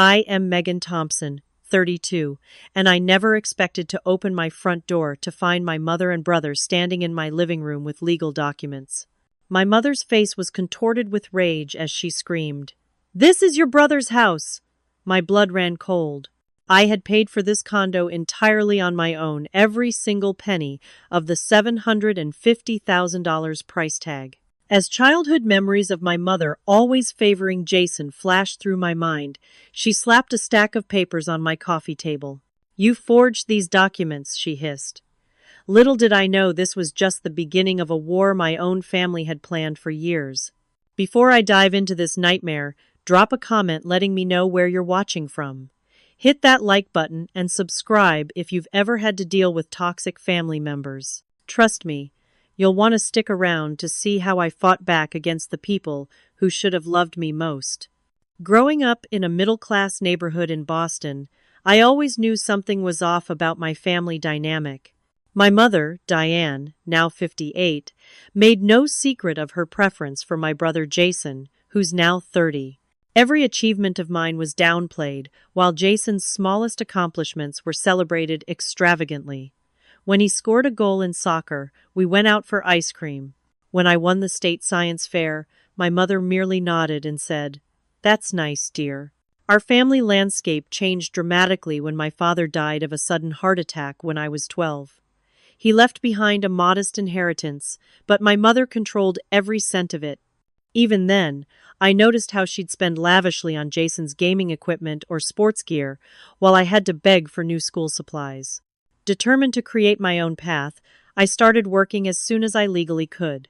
I am Megan Thompson, 32, and I never expected to open my front door to find my mother and brother standing in my living room with legal documents. My mother's face was contorted with rage as she screamed, "This is your brother's house!" My blood ran cold. I had paid for this condo entirely on my own, every single penny of the $750,000 price tag. As childhood memories of my mother always favoring Jason flashed through my mind, she slapped a stack of papers on my coffee table. "You forged these documents," she hissed. Little did I know this was just the beginning of a war my own family had planned for years. Before I dive into this nightmare, drop a comment letting me know where you're watching from. Hit that like button and subscribe if you've ever had to deal with toxic family members. Trust me, you'll want to stick around to see how I fought back against the people who should have loved me most. Growing up in a middle-class neighborhood in Boston, I always knew something was off about my family dynamic. My mother, Diane, now 58, made no secret of her preference for my brother Jason, who's now 30. Every achievement of mine was downplayed, while Jason's smallest accomplishments were celebrated extravagantly. When he scored a goal in soccer, we went out for ice cream. When I won the state science fair, my mother merely nodded and said, "That's nice, dear." Our family landscape changed dramatically when my father died of a sudden heart attack when I was 12. He left behind a modest inheritance, but my mother controlled every cent of it. Even then, I noticed how she'd spend lavishly on Jason's gaming equipment or sports gear, while I had to beg for new school supplies. Determined to create my own path, I started working as soon as I legally could.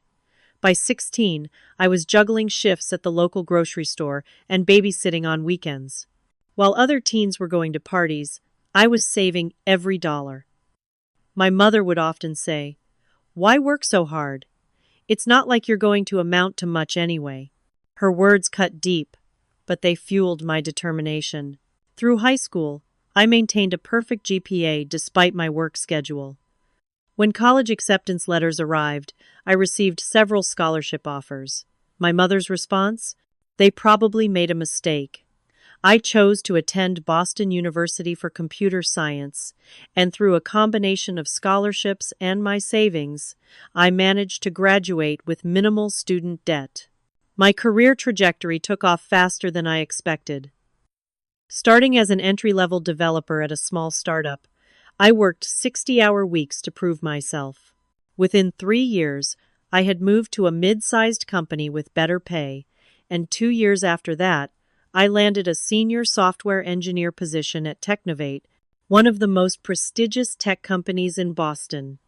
By 16, I was juggling shifts at the local grocery store and babysitting on weekends. While other teens were going to parties, I was saving every dollar. My mother would often say, "Why work so hard? It's not like you're going to amount to much anyway." Her words cut deep, but they fueled my determination. Through high school, I maintained a perfect GPA despite my work schedule. When college acceptance letters arrived, I received several scholarship offers. My mother's response? They probably made a mistake. I chose to attend Boston University for computer science, and through a combination of scholarships and my savings, I managed to graduate with minimal student debt. My career trajectory took off faster than I expected. Starting as an entry-level developer at a small startup, I worked 60-hour weeks to prove myself. Within 3 years, I had moved to a mid-sized company with better pay, and 2 years after that, I landed a senior software engineer position at Technovate, one of the most prestigious tech companies in Boston.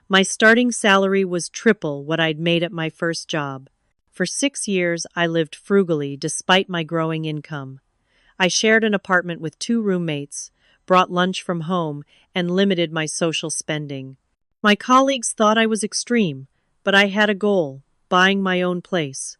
My starting salary was triple what I'd made at my first job. For 6 years, I lived frugally despite my growing income. I shared an apartment with 2 roommates, brought lunch from home, and limited my social spending. My colleagues thought I was extreme, but I had a goal: buying my own place.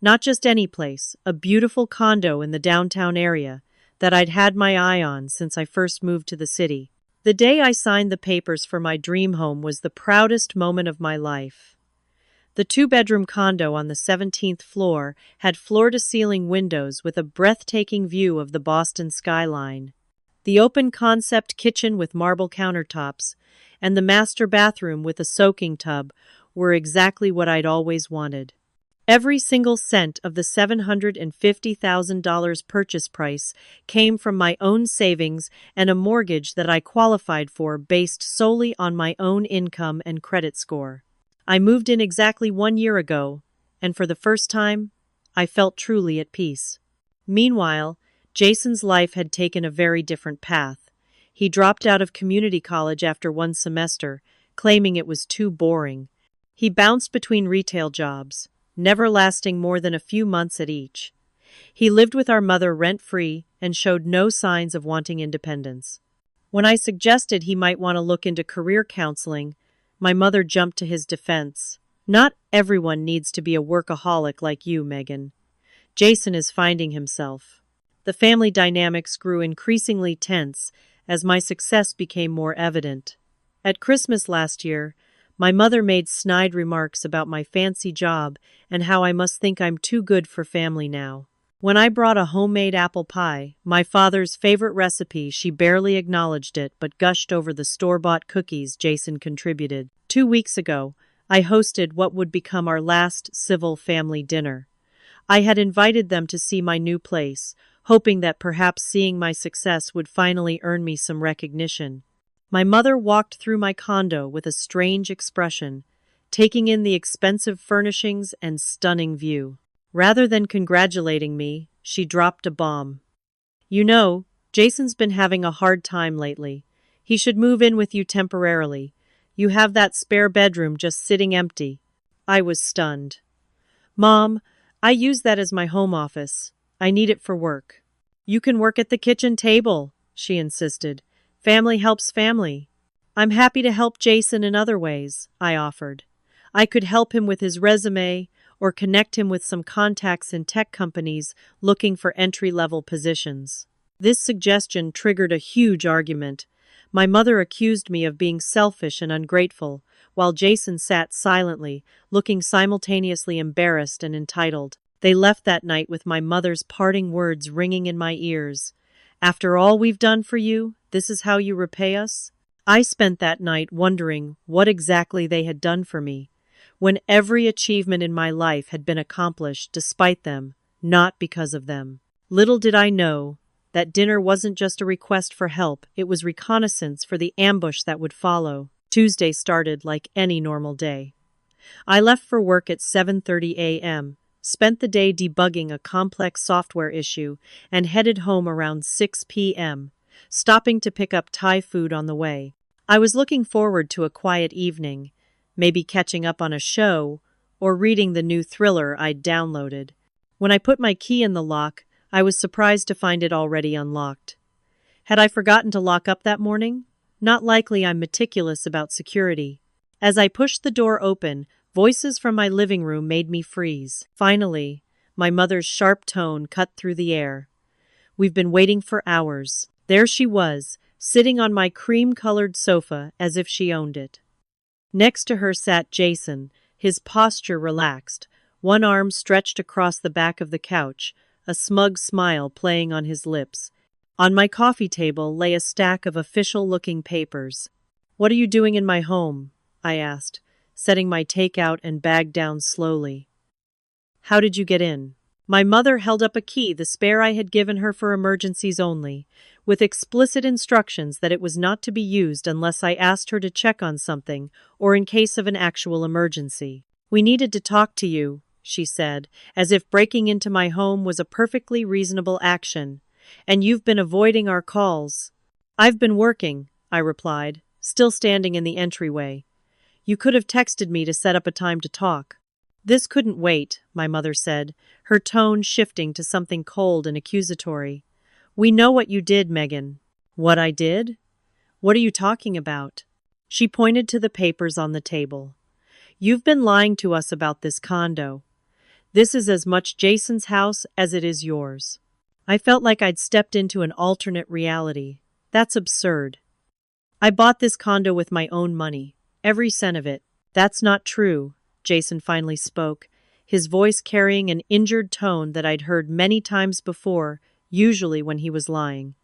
Not just any place, a beautiful condo in the downtown area that I'd had my eye on since I first moved to the city. The day I signed the papers for my dream home was the proudest moment of my life. The 2-bedroom condo on the 17th floor had floor-to-ceiling windows with a breathtaking view of the Boston skyline. The open-concept kitchen with marble countertops and the master bathroom with a soaking tub were exactly what I'd always wanted. Every single cent of the $750,000 purchase price came from my own savings and a mortgage that I qualified for based solely on my own income and credit score. I moved in exactly 1 year ago, and for the first time, I felt truly at peace. Meanwhile, Jason's life had taken a very different path. He dropped out of community college after 1 semester, claiming it was too boring. He bounced between retail jobs, never lasting more than a few months at each. He lived with our mother rent-free and showed no signs of wanting independence. When I suggested he might want to look into career counseling, my mother jumped to his defense. "Not everyone needs to be a workaholic like you, Megan. Jason is finding himself." The family dynamics grew increasingly tense as my success became more evident. At Christmas last year, my mother made snide remarks about my fancy job and how I must think I'm too good for family now. When I brought a homemade apple pie, my father's favorite recipe, she barely acknowledged it but gushed over the store-bought cookies Jason contributed. 2 weeks ago, I hosted what would become our last civil family dinner. I had invited them to see my new place, hoping that perhaps seeing my success would finally earn me some recognition. My mother walked through my condo with a strange expression, taking in the expensive furnishings and stunning view. Rather than congratulating me, she dropped a bomb. You know, Jason's been having a hard time lately. He should move in with you temporarily. You have that spare bedroom just sitting empty. I was stunned. Mom, I use that as my home office. I need it for work. You can work at the kitchen table, she insisted. Family helps family. I'm happy to help Jason in other ways, I offered. I could help him with his resume or connect him with some contacts in tech companies looking for entry-level positions. This suggestion triggered a huge argument. My mother accused me of being selfish and ungrateful, while Jason sat silently, looking simultaneously embarrassed and entitled. They left that night with my mother's parting words ringing in my ears. After all we've done for you, this is how you repay us? I spent that night wondering what exactly they had done for me, when every achievement in my life had been accomplished despite them, not because of them. Little did I know that dinner wasn't just a request for help, it was reconnaissance for the ambush that would follow. Tuesday started like any normal day. I left for work at 7:30 a.m., spent the day debugging a complex software issue, and headed home around 6 p.m., stopping to pick up Thai food on the way. I was looking forward to a quiet evening, maybe catching up on a show or reading the new thriller I'd downloaded. When I put my key in the lock, I was surprised to find it already unlocked. Had I forgotten to lock up that morning? Not likely. I'm meticulous about security. As I pushed the door open, voices from my living room made me freeze. Finally, my mother's sharp tone cut through the air. We've been waiting for hours. There she was, sitting on my cream-colored sofa as if she owned it. Next to her sat Jason, his posture relaxed, one arm stretched across the back of the couch, a smug smile playing on his lips. On my coffee table lay a stack of official-looking papers. "What are you doing in my home?" I asked, setting my takeout and bag down slowly. "How did you get in?" My mother held up a key, the spare I had given her for emergencies only, with explicit instructions that it was not to be used unless I asked her to check on something or in case of an actual emergency. "We needed to talk to you," she said, as if breaking into my home was a perfectly reasonable action. "And you've been avoiding our calls." "I've been working," I replied, still standing in the entryway. "You could have texted me to set up a time to talk." "This couldn't wait," my mother said, her tone shifting to something cold and accusatory. "We know what you did, Megan." "What I did? What are you talking about?" She pointed to the papers on the table. "You've been lying to us about this condo. This is as much Jason's house as it is yours." I felt like I'd stepped into an alternate reality. That's absurd. "I bought this condo with my own money, every cent of it." "That's not true," Jason finally spoke, his voice carrying an injured tone that I'd heard many times before, usually when he was lying.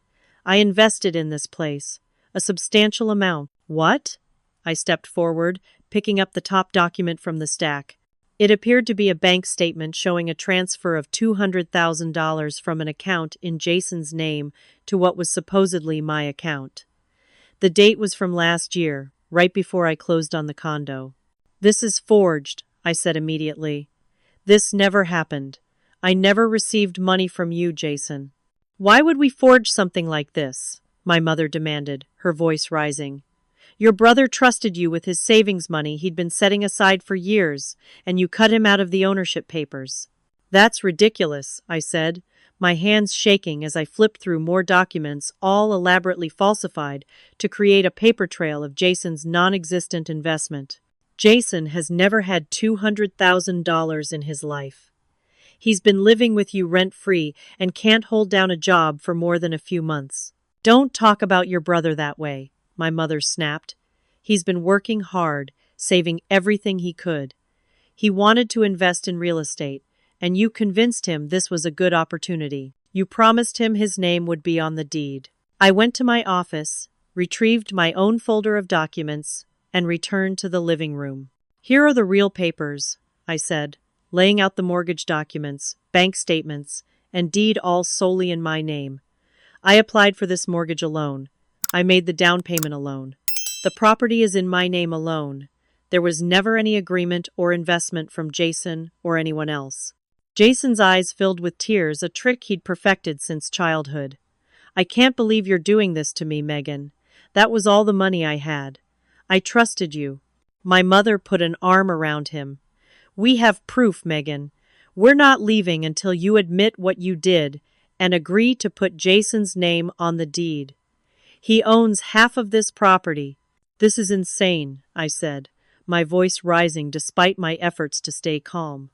"I invested in this place. A substantial amount." "What?" I stepped forward, picking up the top document from the stack. It appeared to be a bank statement showing a transfer of $200,000 from an account in Jason's name to what was supposedly my account. The date was from last year, right before I closed on the condo. "This is forged," I said immediately. "This never happened. I never received money from you, Jason." "Why would we forge something like this?" my mother demanded, her voice rising. "Your brother trusted you with his savings money he'd been setting aside for years, and you cut him out of the ownership papers." "That's ridiculous," I said, my hands shaking as I flipped through more documents, all elaborately falsified, to create a paper trail of Jason's non-existent investment. "Jason has never had $200,000 in his life. He's been living with you rent-free and can't hold down a job for more than a few months." "Don't talk about your brother that way," my mother snapped. "He's been working hard, saving everything he could. He wanted to invest in real estate, and you convinced him this was a good opportunity. You promised him his name would be on the deed. I went to my office, retrieved my own folder of documents, and returned to the living room. Here are the real papers, I said, laying out the mortgage documents, bank statements, and deed all solely in my name. I applied for this mortgage alone. I made the down payment alone. The property is in my name alone. There was never any agreement or investment from Jason or anyone else. Jason's eyes filled with tears, a trick he'd perfected since childhood. I can't believe you're doing this to me, Megan. That was all the money I had. I trusted you. My mother put an arm around him. We have proof, Megan. We're not leaving until you admit what you did and agree to put Jason's name on the deed. He owns half of this property. This is insane, I said, my voice rising despite my efforts to stay calm.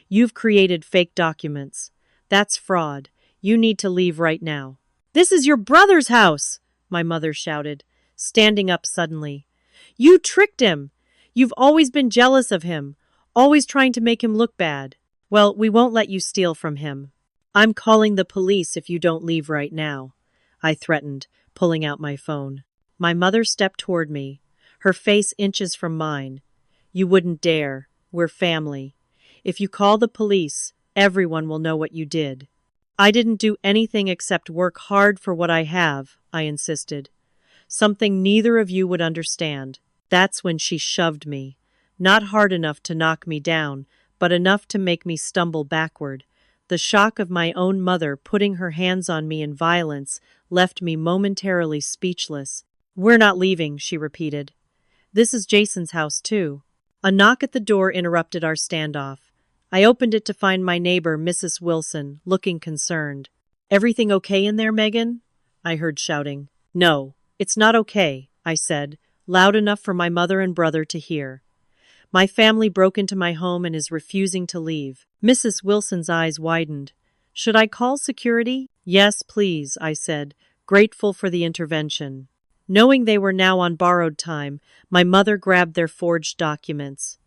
You've created fake documents. That's fraud. You need to leave right now. This is your brother's house, my mother shouted, standing up suddenly. You tricked him. You've always been jealous of him, always trying to make him look bad. Well, we won't let you steal from him. I'm calling the police if you don't leave right now, I threatened, pulling out my phone. My mother stepped toward me, her face inches from mine. You wouldn't dare. We're family. If you call the police, everyone will know what you did. I didn't do anything except work hard for what I have, I insisted. Something neither of you would understand. That's when she shoved me. Not hard enough to knock me down, but enough to make me stumble backward. The shock of my own mother putting her hands on me in violence left me momentarily speechless. We're not leaving, she repeated. This is Jason's house, too. A knock at the door interrupted our standoff. I opened it to find my neighbor, Mrs. Wilson, looking concerned. Everything okay in there, Megan? I heard shouting. No, it's not okay, I said, loud enough for my mother and brother to hear. My family broke into my home and is refusing to leave. Mrs. Wilson's eyes widened. Should I call security? Yes, please, I said, grateful for the intervention. Knowing they were now on borrowed time, my mother grabbed their forged documents.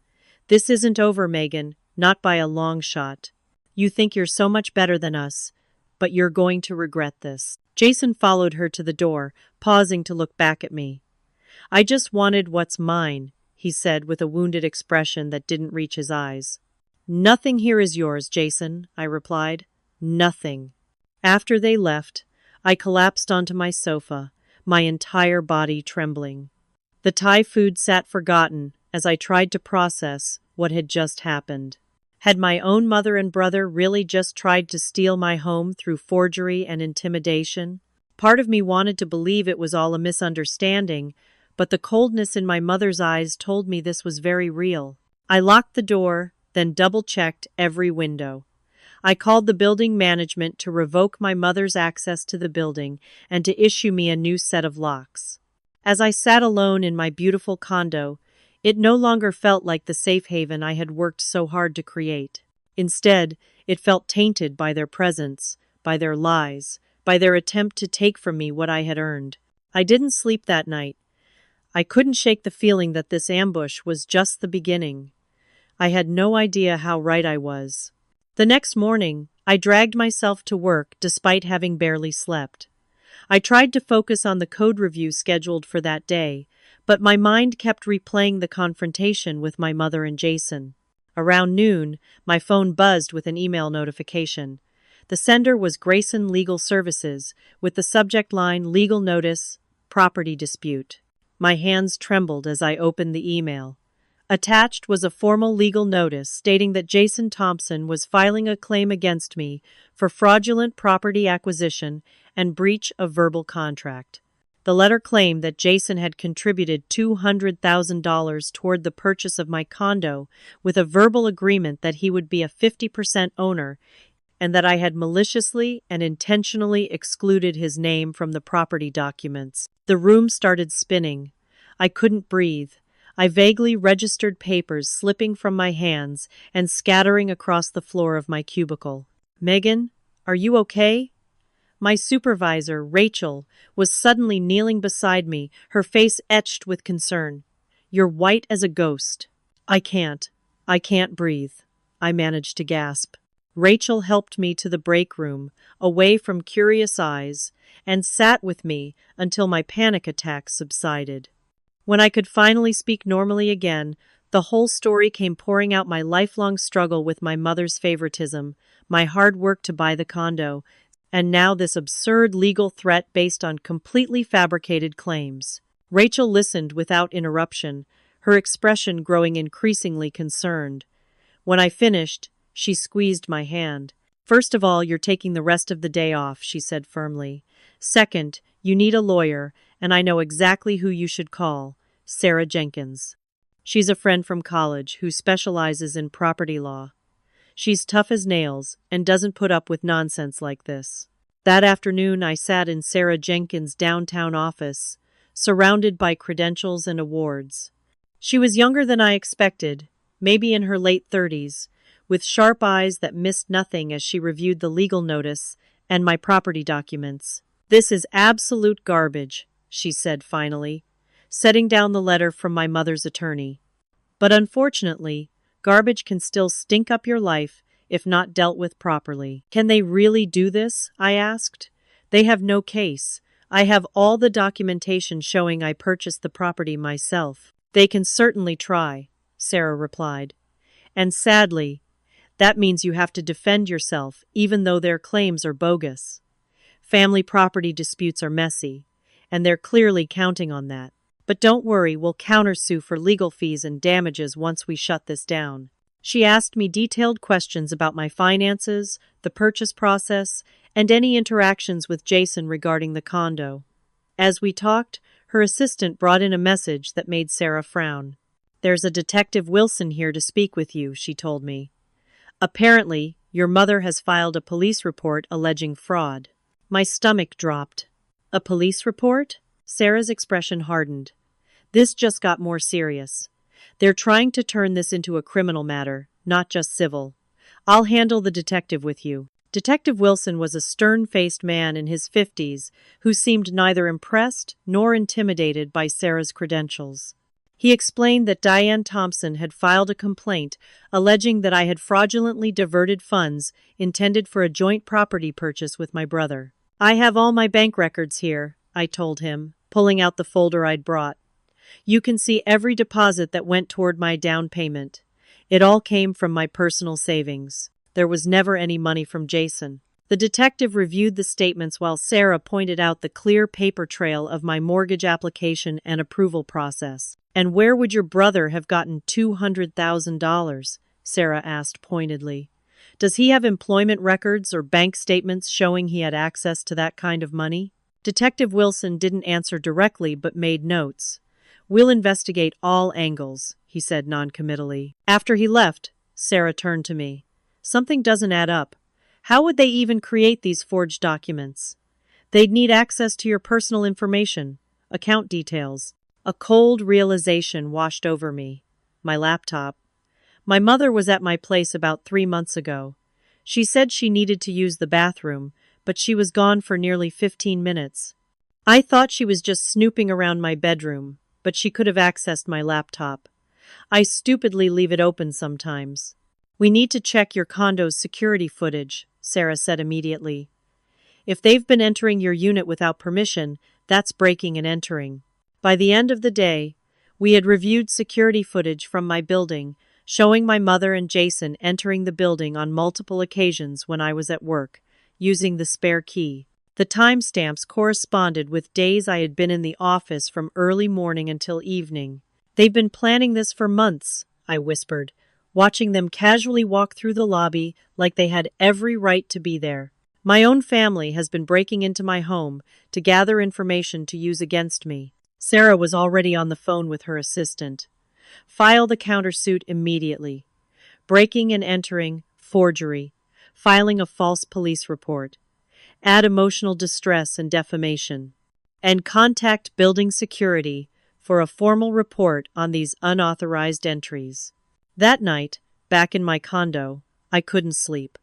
This isn't over, Megan, not by a long shot. You think you're so much better than us, but you're going to regret this. Jason followed her to the door, pausing to look back at me. I just wanted what's mine, he said with a wounded expression that didn't reach his eyes. Nothing here is yours, Jason, I replied. Nothing. After they left, I collapsed onto my sofa, my entire body trembling. The Thai food sat forgotten as I tried to process what had just happened. Had my own mother and brother really just tried to steal my home through forgery and intimidation? Part of me wanted to believe it was all a misunderstanding, but the coldness in my mother's eyes told me this was very real. I locked the door, then double-checked every window. I called the building management to revoke my mother's access to the building and to issue me a new set of locks. As I sat alone in my beautiful condo, it no longer felt like the safe haven I had worked so hard to create. Instead, it felt tainted by their presence, by their lies, by their attempt to take from me what I had earned. I didn't sleep that night. I couldn't shake the feeling that this ambush was just the beginning. I had no idea how right I was. The next morning, I dragged myself to work despite having barely slept. I tried to focus on the code review scheduled for that day, but my mind kept replaying the confrontation with my mother and Jason. Around noon, my phone buzzed with an email notification. The sender was Grayson Legal Services, with the subject line Legal Notice, Property Dispute. My hands trembled as I opened the email. Attached was a formal legal notice stating that Jason Thompson was filing a claim against me for fraudulent property acquisition and breach of verbal contract. The letter claimed that Jason had contributed $200,000 toward the purchase of my condo with a verbal agreement that he would be a 50% owner and that I had maliciously and intentionally excluded his name from the property documents. The room started spinning. I couldn't breathe. I vaguely registered papers slipping from my hands and scattering across the floor of my cubicle. Megan, are you okay? My supervisor, Rachel, was suddenly kneeling beside me, her face etched with concern. You're white as a ghost. I can't breathe. I managed to gasp. Rachel helped me to the break room, away from curious eyes, and sat with me until my panic attacks subsided. When I could finally speak normally again, the whole story came pouring out: my lifelong struggle with my mother's favoritism, my hard work to buy the condo, and now this absurd legal threat based on completely fabricated claims. Rachel listened without interruption, her expression growing increasingly concerned. When I finished, she squeezed my hand. "First of all, you're taking the rest of the day off," she said firmly. "Second, you need a lawyer, and I know exactly who you should call: Sarah Jenkins. She's a friend from college who specializes in property law. She's tough as nails and doesn't put up with nonsense like this." That afternoon, I sat in Sarah Jenkins' downtown office, surrounded by credentials and awards. She was younger than I expected, maybe in her late 30s, with sharp eyes that missed nothing as she reviewed the legal notice and my property documents. "This is absolute garbage," she said finally, setting down the letter from my mother's attorney. "But unfortunately, garbage can still stink up your life if not dealt with properly." "Can they really do this?" I asked. "They have no case. I have all the documentation showing I purchased the property myself." "They can certainly try," Sarah replied. "And sadly, that means you have to defend yourself even though their claims are bogus. Family property disputes are messy, and they're clearly counting on that. But don't worry, we'll countersue for legal fees and damages once we shut this down." She asked me detailed questions about my finances, the purchase process, and any interactions with Jason regarding the condo. As we talked, her assistant brought in a message that made Sarah frown. "There's a Detective Wilson here to speak with you," she told me. "Apparently, your mother has filed a police report alleging fraud." My stomach dropped. "A police report?" Sarah's expression hardened. "This just got more serious. They're trying to turn this into a criminal matter, not just civil. I'll handle the detective with you." Detective Wilson was a stern-faced man in his 50s who seemed neither impressed nor intimidated by Sarah's credentials. He explained that Diane Thompson had filed a complaint alleging that I had fraudulently diverted funds intended for a joint property purchase with my brother. "I have all my bank records here," I told him, pulling out the folder I'd brought. "You can see every deposit that went toward my down payment. It all came from my personal savings. There was never any money from Jason." The detective reviewed the statements while Sarah pointed out the clear paper trail of my mortgage application and approval process. "And where would your brother have gotten $200,000? Sarah asked pointedly. "Does he have employment records or bank statements showing he had access to that kind of money?" Detective Wilson didn't answer directly but made notes. "We'll investigate all angles," he said noncommittally. After he left, Sarah turned to me. "Something doesn't add up. How would they even create these forged documents? They'd need access to your personal information, account details." A cold realization washed over me. My laptop. My mother was at my place about 3 months ago. She said she needed to use the bathroom, but she was gone for nearly 15 minutes. I thought she was just snooping around my bedroom, but she could have accessed my laptop. I stupidly leave it open sometimes. "We need to check your condo's security footage," Sarah said immediately. "If they've been entering your unit without permission, that's breaking and entering." By the end of the day, we had reviewed security footage from my building, showing my mother and Jason entering the building on multiple occasions when I was at work, using the spare key. The timestamps corresponded with days I had been in the office from early morning until evening. "They've been planning this for months," I whispered, watching them casually walk through the lobby like they had every right to be there. "My own family has been breaking into my home to gather information to use against me." Sarah was already on the phone with her assistant. "File the countersuit immediately. Breaking and entering, forgery, filing a false police report. Add emotional distress and defamation. And contact building security for a formal report on these unauthorized entries." That night, back in my condo, I couldn't sleep.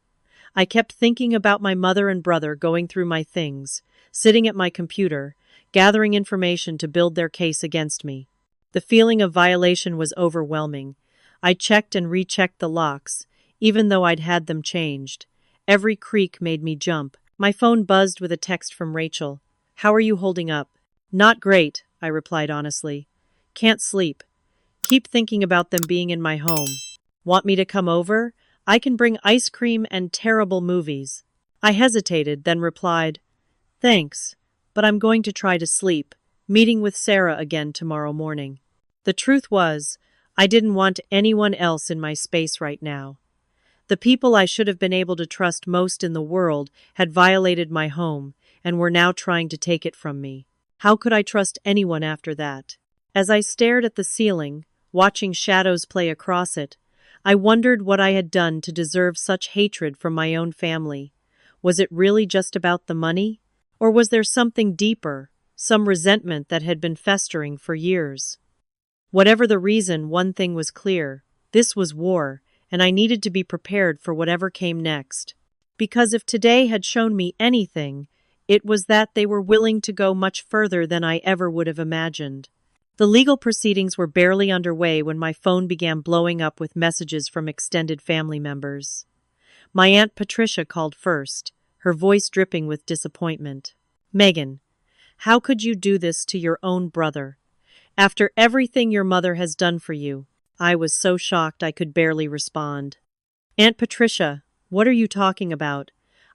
I kept thinking about my mother and brother going through my things, sitting at my computer, gathering information to build their case against me. The feeling of violation was overwhelming. I checked and rechecked the locks, even though I'd had them changed. Every creak made me jump. My phone buzzed with a text from Rachel. "How are you holding up?" "Not great," I replied honestly. "Can't sleep. Keep thinking about them being in my home. Want me to come over? I can bring ice cream and terrible movies." I hesitated, then replied, "Thanks, but I'm going to try to sleep. Meeting with Sarah again tomorrow morning." The truth was, I didn't want anyone else in my space right now. The people I should have been able to trust most in the world had violated my home and were now trying to take it from me. How could I trust anyone after that? As I stared at the ceiling, watching shadows play across it, I wondered what I had done to deserve such hatred from my own family. Was it really just about the money? Or was there something deeper, some resentment that had been festering for years? Whatever the reason, one thing was clear. This was war, and I needed to be prepared for whatever came next. Because if today had shown me anything, it was that they were willing to go much further than I ever would have imagined. The legal proceedings were barely underway when my phone began blowing up with messages from extended family members. My Aunt Patricia called first, her voice dripping with disappointment. "Megan, how could you do this to your own brother? After everything your mother has done for you." I was so shocked I could barely respond. "Aunt Patricia, what are you talking about?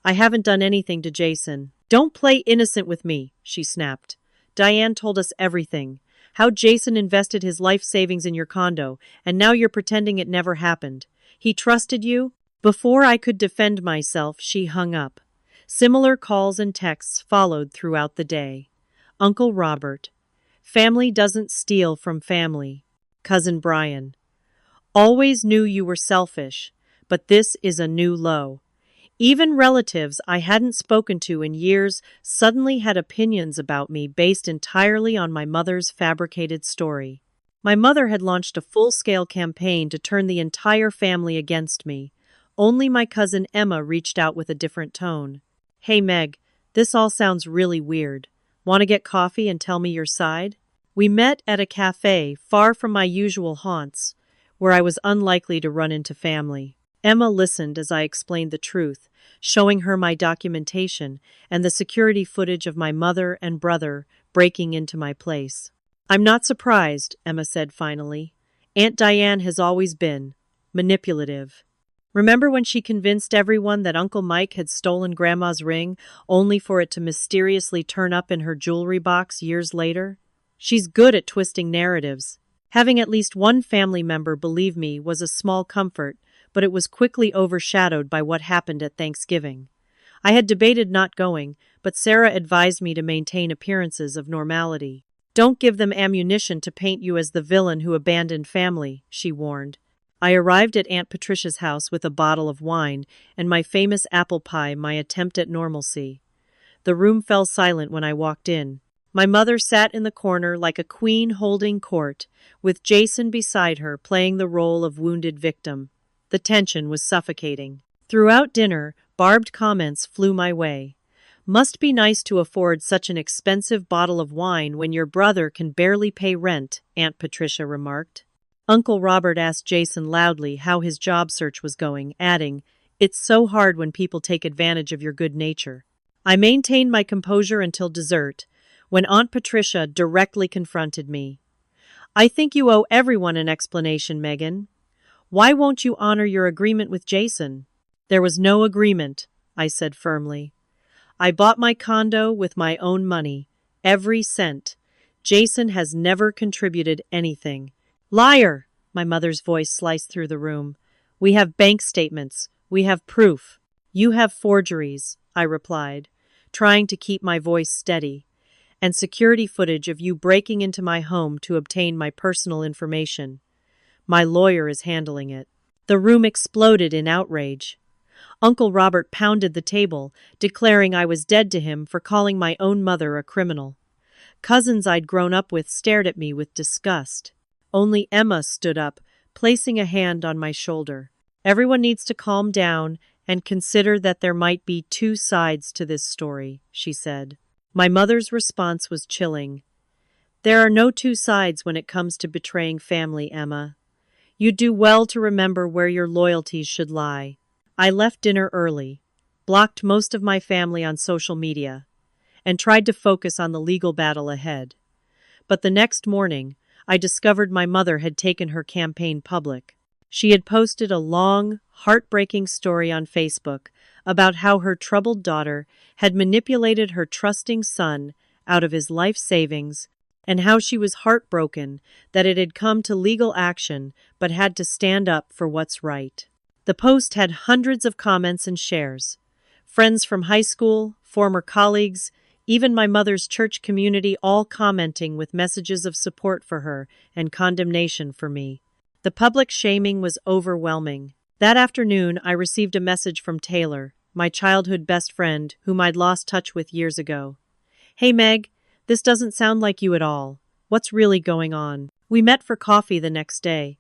I haven't done anything to Jason." "Don't play innocent with me," she snapped. "Diane told us everything. How Jason invested his life savings in your condo, and now you're pretending it never happened. He trusted you?" Before I could defend myself, she hung up. Similar calls and texts followed throughout the day. Uncle Robert. Family doesn't steal from family. Cousin Brian. Always knew you were selfish, but this is a new low. Even relatives I hadn't spoken to in years suddenly had opinions about me based entirely on my mother's fabricated story. My mother had launched a full-scale campaign to turn the entire family against me. Only my cousin Emma reached out with a different tone. "Hey Meg, this all sounds really weird. Want to get coffee and tell me your side?" We met at a cafe far from my usual haunts, where I was unlikely to run into family. Emma listened as I explained the truth, showing her my documentation and the security footage of my mother and brother breaking into my place. "I'm not surprised," Emma said finally. "Aunt Diane has always been manipulative. Remember when she convinced everyone that Uncle Mike had stolen Grandma's ring, only for it to mysteriously turn up in her jewelry box years later? She's good at twisting narratives. Having at least one family member believe me was a small comfort, but it was quickly overshadowed by what happened at Thanksgiving. I had debated not going, but Sarah advised me to maintain appearances of normality. "Don't give them ammunition to paint you as the villain who abandoned family," she warned. I arrived at Aunt Patricia's house with a bottle of wine and my famous apple pie, my attempt at normalcy. The room fell silent when I walked in. My mother sat in the corner like a queen holding court, with Jason beside her playing the role of wounded victim. The tension was suffocating. Throughout dinner, barbed comments flew my way. "Must be nice to afford such an expensive bottle of wine when your brother can barely pay rent," Aunt Patricia remarked. Uncle Robert asked Jason loudly how his job search was going, adding, "It's so hard when people take advantage of your good nature." I maintained my composure until dessert, when Aunt Patricia directly confronted me. "I think you owe everyone an explanation, Megan. Why won't you honor your agreement with Jason?" "There was no agreement," I said firmly. "I bought my condo with my own money, every cent. Jason has never contributed anything." "Liar!" My mother's voice sliced through the room. "We have bank statements. We have proof." "You have forgeries," I replied, trying to keep my voice steady, "and security footage of you breaking into my home to obtain my personal information. My lawyer is handling it." The room exploded in outrage. Uncle Robert pounded the table, declaring I was dead to him for calling my own mother a criminal. Cousins I'd grown up with stared at me with disgust. Only Emma stood up, placing a hand on my shoulder. "Everyone needs to calm down and consider that there might be two sides to this story," she said. My mother's response was chilling. "There are no two sides when it comes to betraying family, Emma. You do well to remember where your loyalties should lie. I left dinner early, blocked most of my family on social media, and tried to focus on the legal battle ahead. But the next morning, I discovered my mother had taken her campaign public. She had posted a long, heartbreaking story on Facebook about how her troubled daughter had manipulated her trusting son out of his life savings, and how she was heartbroken that it had come to legal action but had to stand up for what's right. The post had hundreds of comments and shares. Friends from high school, former colleagues, even my mother's church community all commenting with messages of support for her and condemnation for me. The public shaming was overwhelming. That afternoon, I received a message from Taylor, my childhood best friend, whom I'd lost touch with years ago. "Hey Meg, this doesn't sound like you at all. What's really going on?" We met for coffee the next day.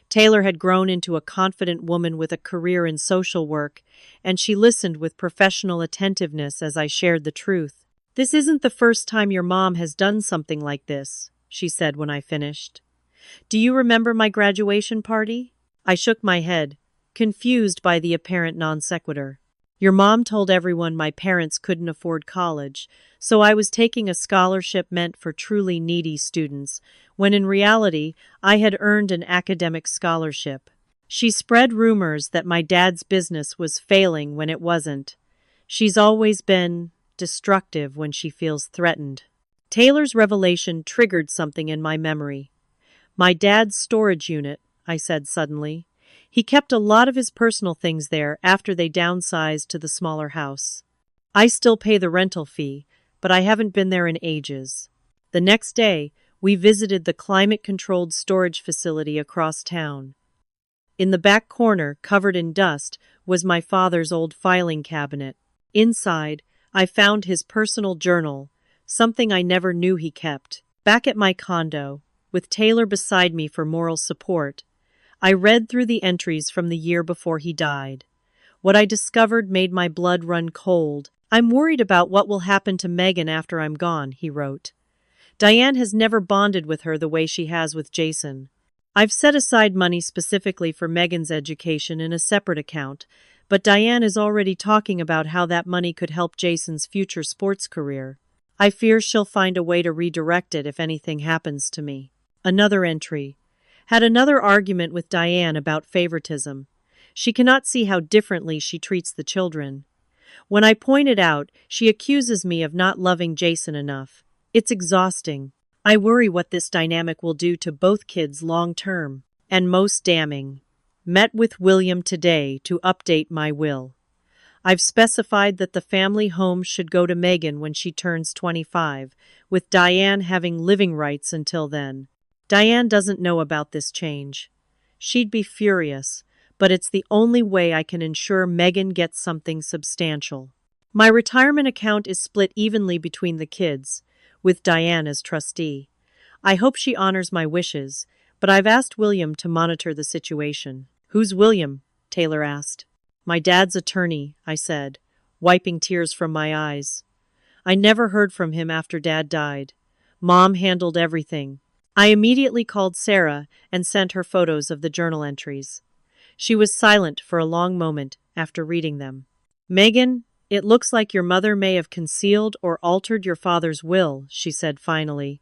Taylor had grown into a confident woman with a career in social work, and she listened with professional attentiveness as I shared the truth. "This isn't the first time your mom has done something like this," she said when I finished. "Do you remember my graduation party?" I shook my head, confused by the apparent non sequitur. "Your mom told everyone my parents couldn't afford college, so I was taking a scholarship meant for truly needy students, when in reality I had earned an academic scholarship." She spread rumors that my dad's business was failing when it wasn't. She's always been destructive when she feels threatened. Taylor's revelation triggered something in my memory. "My dad's storage unit," I said suddenly. "He kept a lot of his personal things there after they downsized to the smaller house. I still pay the rental fee, but I haven't been there in ages." The next day, we visited the climate-controlled storage facility across town. In the back corner, covered in dust, was my father's old filing cabinet. Inside, I found his personal journal, something I never knew he kept. Back at my condo, with Taylor beside me for moral support, I read through the entries from the year before he died. What I discovered made my blood run cold. "I'm worried about what will happen to Megan after I'm gone," he wrote. "Diane has never bonded with her the way she has with Jason. I've set aside money specifically for Megan's education in a separate account, but Diane is already talking about how that money could help Jason's future sports career. I fear she'll find a way to redirect it if anything happens to me." Another entry. "Had another argument with Diane about favoritism. She cannot see how differently she treats the children. When I point it out, she accuses me of not loving Jason enough. It's exhausting. I worry what this dynamic will do to both kids long term. And most damning, met with William today to update my will. I've specified that the family home should go to Megan when she turns 25, with Diane having living rights until then. Diane doesn't know about this change. She'd be furious, but it's the only way I can ensure Megan gets something substantial. My retirement account is split evenly between the kids, with Diane as trustee. I hope she honors my wishes, but I've asked William to monitor the situation." "Who's William?" Taylor asked. "My dad's attorney," I said, wiping tears from my eyes. "I never heard from him after Dad died. Mom handled everything." I immediately called Sarah and sent her photos of the journal entries. She was silent for a long moment after reading them. "Megan, it looks like your mother may have concealed or altered your father's will," she said finally.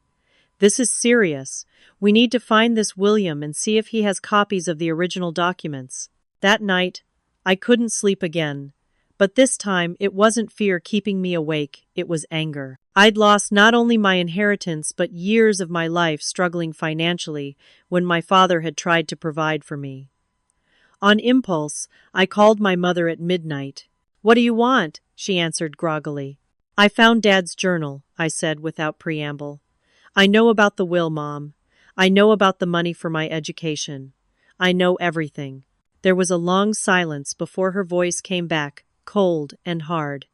"This is serious. We need to find this William and see if he has copies of the original documents." That night, I couldn't sleep again. But this time, it wasn't fear keeping me awake, it was anger. I'd lost not only my inheritance but years of my life struggling financially when my father had tried to provide for me. On impulse, I called my mother at midnight. "What do you want?" she answered groggily. "I found Dad's journal," I said without preamble. "I know about the will, Mom. I know about the money for my education. I know everything." There was a long silence before her voice came back, cold and hard.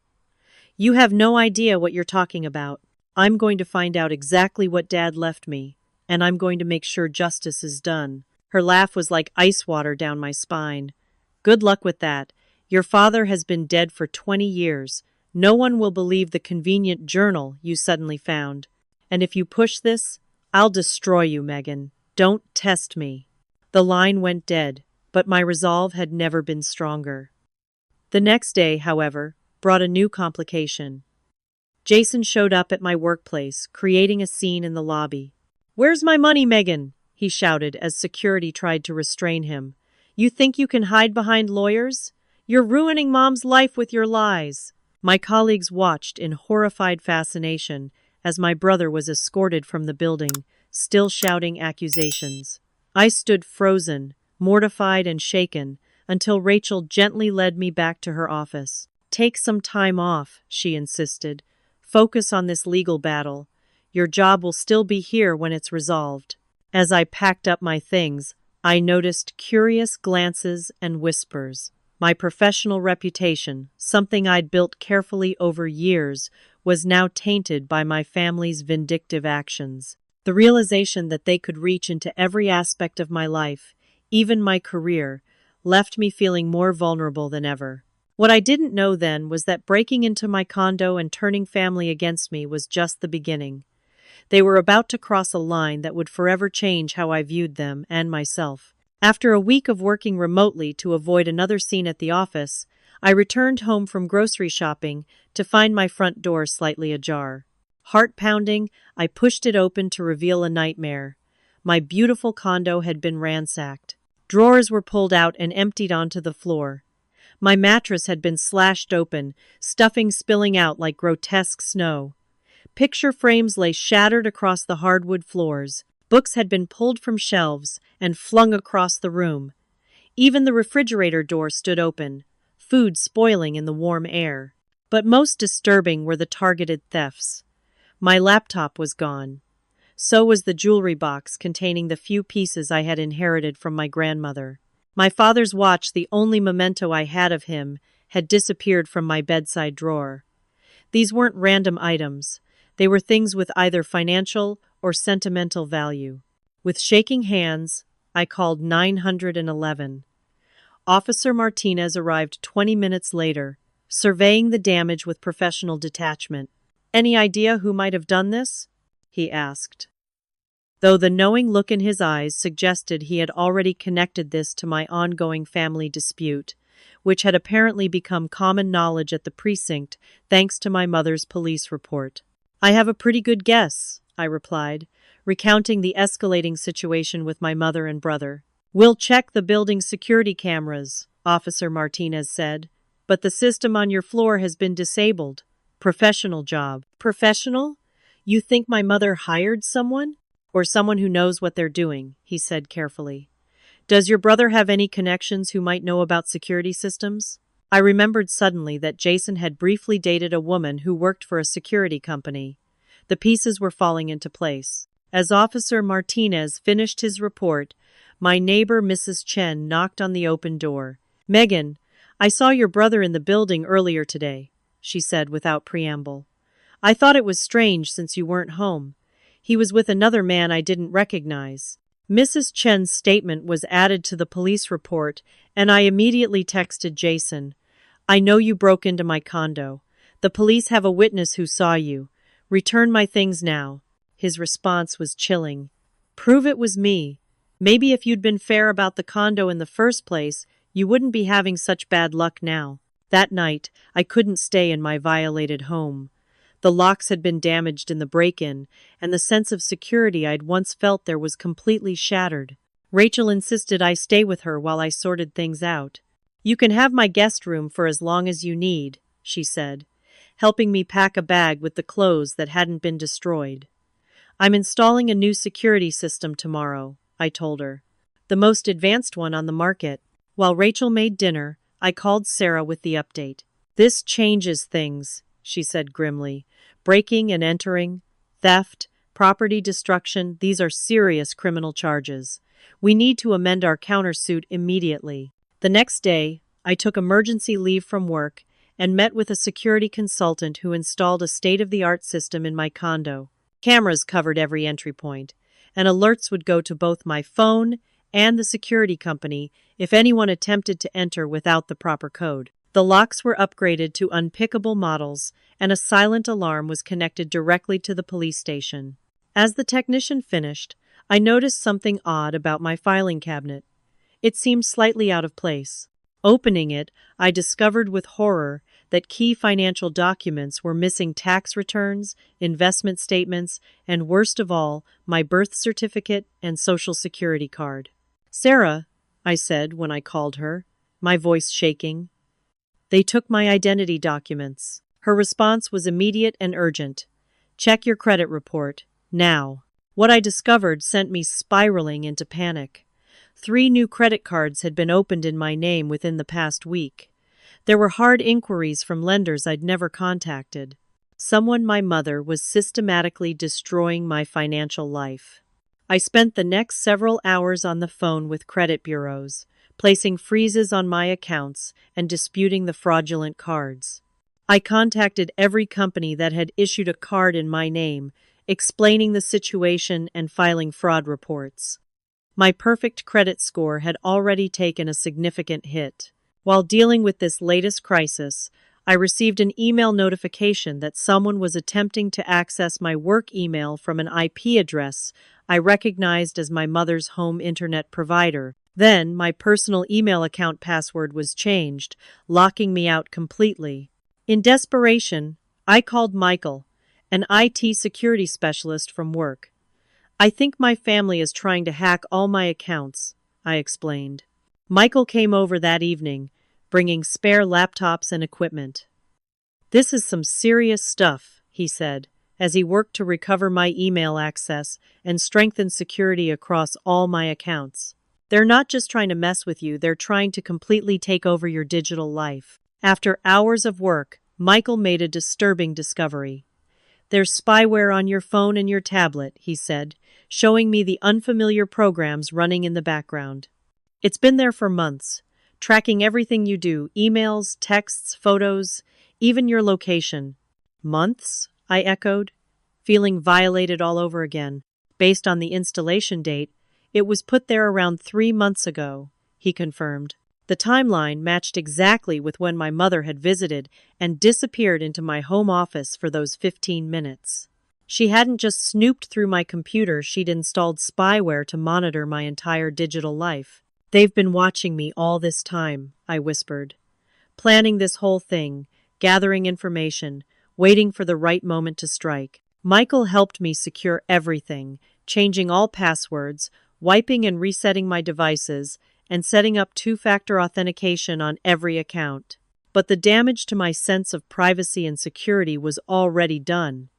"You have no idea what you're talking about. I'm going to find out exactly what Dad left me, and I'm going to make sure justice is done." Her laugh was like ice water down my spine. "Good luck with that. Your father has been dead for 20 years. No one will believe the convenient journal you suddenly found. And if you push this, I'll destroy you, Megan. Don't test me." The line went dead, but my resolve had never been stronger. The next day, however, brought a new complication. Jason showed up at my workplace, creating a scene in the lobby. "Where's my money, Megan?" he shouted as security tried to restrain him. "You think you can hide behind lawyers? You're ruining Mom's life with your lies." My colleagues watched in horrified fascination as my brother was escorted from the building, still shouting accusations. I stood frozen, mortified and shaken, until Rachel gently led me back to her office. "Take some time off," she insisted. "Focus on this legal battle. Your job will still be here when it's resolved." As I packed up my things, I noticed curious glances and whispers. My professional reputation, something I'd built carefully over years, was now tainted by my family's vindictive actions. The realization that they could reach into every aspect of my life, even my career, left me feeling more vulnerable than ever. What I didn't know then was that breaking into my condo and turning family against me was just the beginning. They were about to cross a line that would forever change how I viewed them and myself. After a week of working remotely to avoid another scene at the office, I returned home from grocery shopping to find my front door slightly ajar. Heart pounding, I pushed it open to reveal a nightmare. My beautiful condo had been ransacked. Drawers were pulled out and emptied onto the floor. My mattress had been slashed open, stuffing spilling out like grotesque snow. Picture frames lay shattered across the hardwood floors. Books had been pulled from shelves and flung across the room. Even the refrigerator door stood open, food spoiling in the warm air. But most disturbing were the targeted thefts. My laptop was gone. So was the jewelry box containing the few pieces I had inherited from my grandmother. My father's watch, the only memento I had of him, had disappeared from my bedside drawer. These weren't random items. They were things with either financial or sentimental value. With shaking hands, I called 911. Officer Martinez arrived 20 minutes later, surveying the damage with professional detachment. "Any idea who might have done this?" he asked, though the knowing look in his eyes suggested he had already connected this to my ongoing family dispute, which had apparently become common knowledge at the precinct thanks to my mother's police report. "I have a pretty good guess," I replied, recounting the escalating situation with my mother and brother. "We'll check the building's security cameras," Officer Martinez said, "but the system on your floor has been disabled. Professional job." "Professional? You think my mother hired someone? Or someone who knows what they're doing," he said carefully. "Does your brother have any connections who might know about security systems?" I remembered suddenly that Jason had briefly dated a woman who worked for a security company. The pieces were falling into place. As Officer Martinez finished his report, my neighbor Mrs. Chen knocked on the open door. "Megan, I saw your brother in the building earlier today," she said without preamble. "I thought it was strange since you weren't home. He was with another man I didn't recognize." Mrs. Chen's statement was added to the police report, and I immediately texted Jason. "I know you broke into my condo. The police have a witness who saw you. Return my things now." His response was chilling. "Prove it was me. Maybe if you'd been fair about the condo in the first place, you wouldn't be having such bad luck now." That night, I couldn't stay in my violated home. The locks had been damaged in the break-in, and the sense of security I'd once felt there was completely shattered. Rachel insisted I stay with her while I sorted things out. "You can have my guest room for as long as you need," she said, helping me pack a bag with the clothes that hadn't been destroyed. "I'm installing a new security system tomorrow," I told her. "The most advanced one on the market." While Rachel made dinner, I called Sarah with the update. "This changes things," she said grimly. "Breaking and entering, theft, property destruction, these are serious criminal charges. We need to amend our countersuit immediately." The next day, I took emergency leave from work and met with a security consultant who installed a state-of-the-art system in my condo. Cameras covered every entry point, and alerts would go to both my phone and the security company if anyone attempted to enter without the proper code. The locks were upgraded to unpickable models, and a silent alarm was connected directly to the police station. As the technician finished, I noticed something odd about my filing cabinet. It seemed slightly out of place. Opening it, I discovered with horror that key financial documents were missing: tax returns, investment statements, and worst of all, my birth certificate and social security card. "Sarah," I said when I called her, my voice shaking. "They took my identity documents." Her response was immediate and urgent. "Check your credit report, now." What I discovered sent me spiraling into panic. 3 new credit cards had been opened in my name within the past week. There were hard inquiries from lenders I'd never contacted. Someone, my mother, was systematically destroying my financial life. I spent the next several hours on the phone with credit bureaus, placing freezes on my accounts and disputing the fraudulent cards. I contacted every company that had issued a card in my name, explaining the situation and filing fraud reports. My perfect credit score had already taken a significant hit. While dealing with this latest crisis, I received an email notification that someone was attempting to access my work email from an IP address I recognized as my mother's home internet provider. Then, my personal email account password was changed, locking me out completely. In desperation, I called Michael, an IT security specialist from work. "I think my family is trying to hack all my accounts," I explained. Michael came over that evening, bringing spare laptops and equipment. "This is some serious stuff," he said, as he worked to recover my email access and strengthen security across all my accounts. "They're not just trying to mess with you, they're trying to completely take over your digital life." After hours of work, Michael made a disturbing discovery. "There's spyware on your phone and your tablet," he said, showing me the unfamiliar programs running in the background. "It's been there for months, tracking everything you do: emails, texts, photos, even your location." "Months?" I echoed, feeling violated all over again. "Based on the installation date, it was put there around 3 months ago," he confirmed. The timeline matched exactly with when my mother had visited and disappeared into my home office for those 15 minutes. She hadn't just snooped through my computer, she'd installed spyware to monitor my entire digital life. "They've been watching me all this time," I whispered. "Planning this whole thing, gathering information, waiting for the right moment to strike." Michael helped me secure everything, changing all passwords, wiping and resetting my devices, and setting up 2-factor authentication on every account. But the damage to my sense of privacy and security was already done.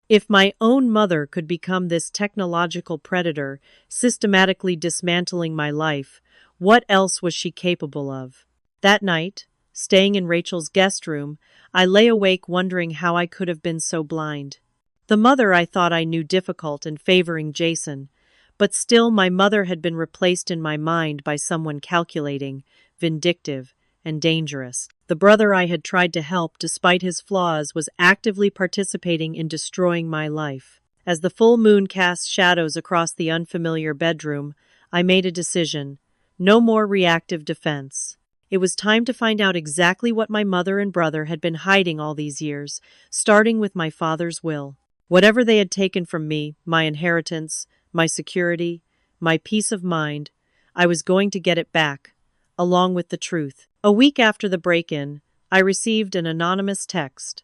If my own mother could become this technological predator, systematically dismantling my life, what else was she capable of? That night, staying in Rachel's guest room, I lay awake wondering how I could have been so blind. The mother I thought I knew difficult and favoring Jason, but still my mother had been replaced in my mind by someone calculating, vindictive, and dangerous. The brother I had tried to help despite his flaws was actively participating in destroying my life. As the full moon cast shadows across the unfamiliar bedroom, I made a decision. No more reactive defense. It was time to find out exactly what my mother and brother had been hiding all these years, starting with my father's will. Whatever they had taken from me, my inheritance, my security, my peace of mind, I was going to get it back, along with the truth. A week after the break-in, I received an anonymous text.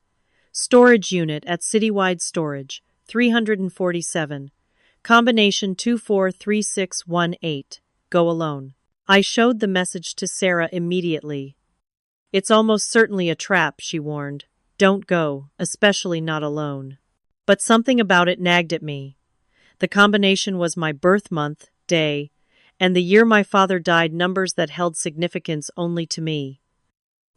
"Storage unit at Citywide Storage, 347. Combination 243618. Go alone." I showed the message to Sarah immediately. "It's almost certainly a trap," she warned. "Don't go, especially not alone." But something about it nagged at me. The combination was my birth month, day, and the year my father died, numbers that held significance only to me.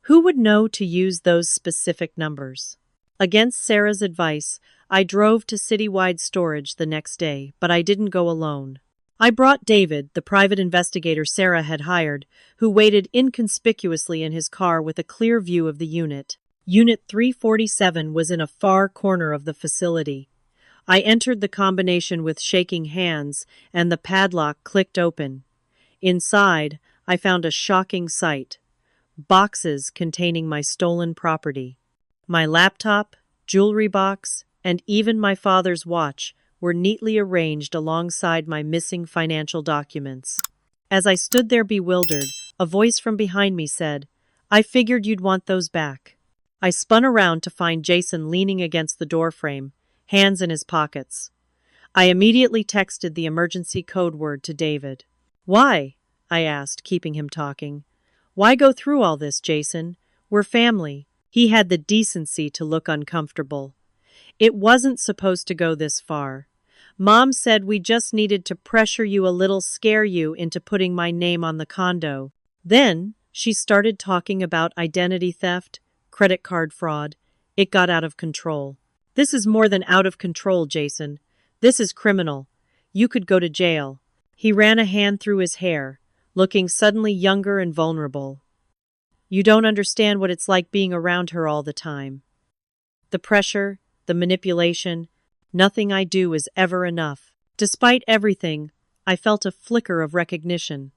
Who would know to use those specific numbers? Against Sarah's advice, I drove to Citywide Storage the next day, but I didn't go alone. I brought David, the private investigator Sarah had hired, who waited inconspicuously in his car with a clear view of the unit. Unit 347 was in a far corner of the facility. I entered the combination with shaking hands, and the padlock clicked open. Inside, I found a shocking sight. Boxes containing my stolen property. My laptop, jewelry box, and even my father's watch were neatly arranged alongside my missing financial documents. As I stood there bewildered, a voice from behind me said, "I figured you'd want those back." I spun around to find Jason leaning against the doorframe, hands in his pockets. I immediately texted the emergency code word to David. "Why?" I asked, keeping him talking. "Why go through all this, Jason? We're family." He had the decency to look uncomfortable. "It wasn't supposed to go this far. Mom said we just needed to pressure you a little, scare you into putting my name on the condo." Then she started talking about identity theft, credit card fraud. It got out of control. "This is more than out of control, Jason. This is criminal. You could go to jail." He ran a hand through his hair, looking suddenly younger and vulnerable. "You don't understand what it's like being around her all the time. The pressure, the manipulation, nothing I do is ever enough." Despite everything, I felt a flicker of recognition.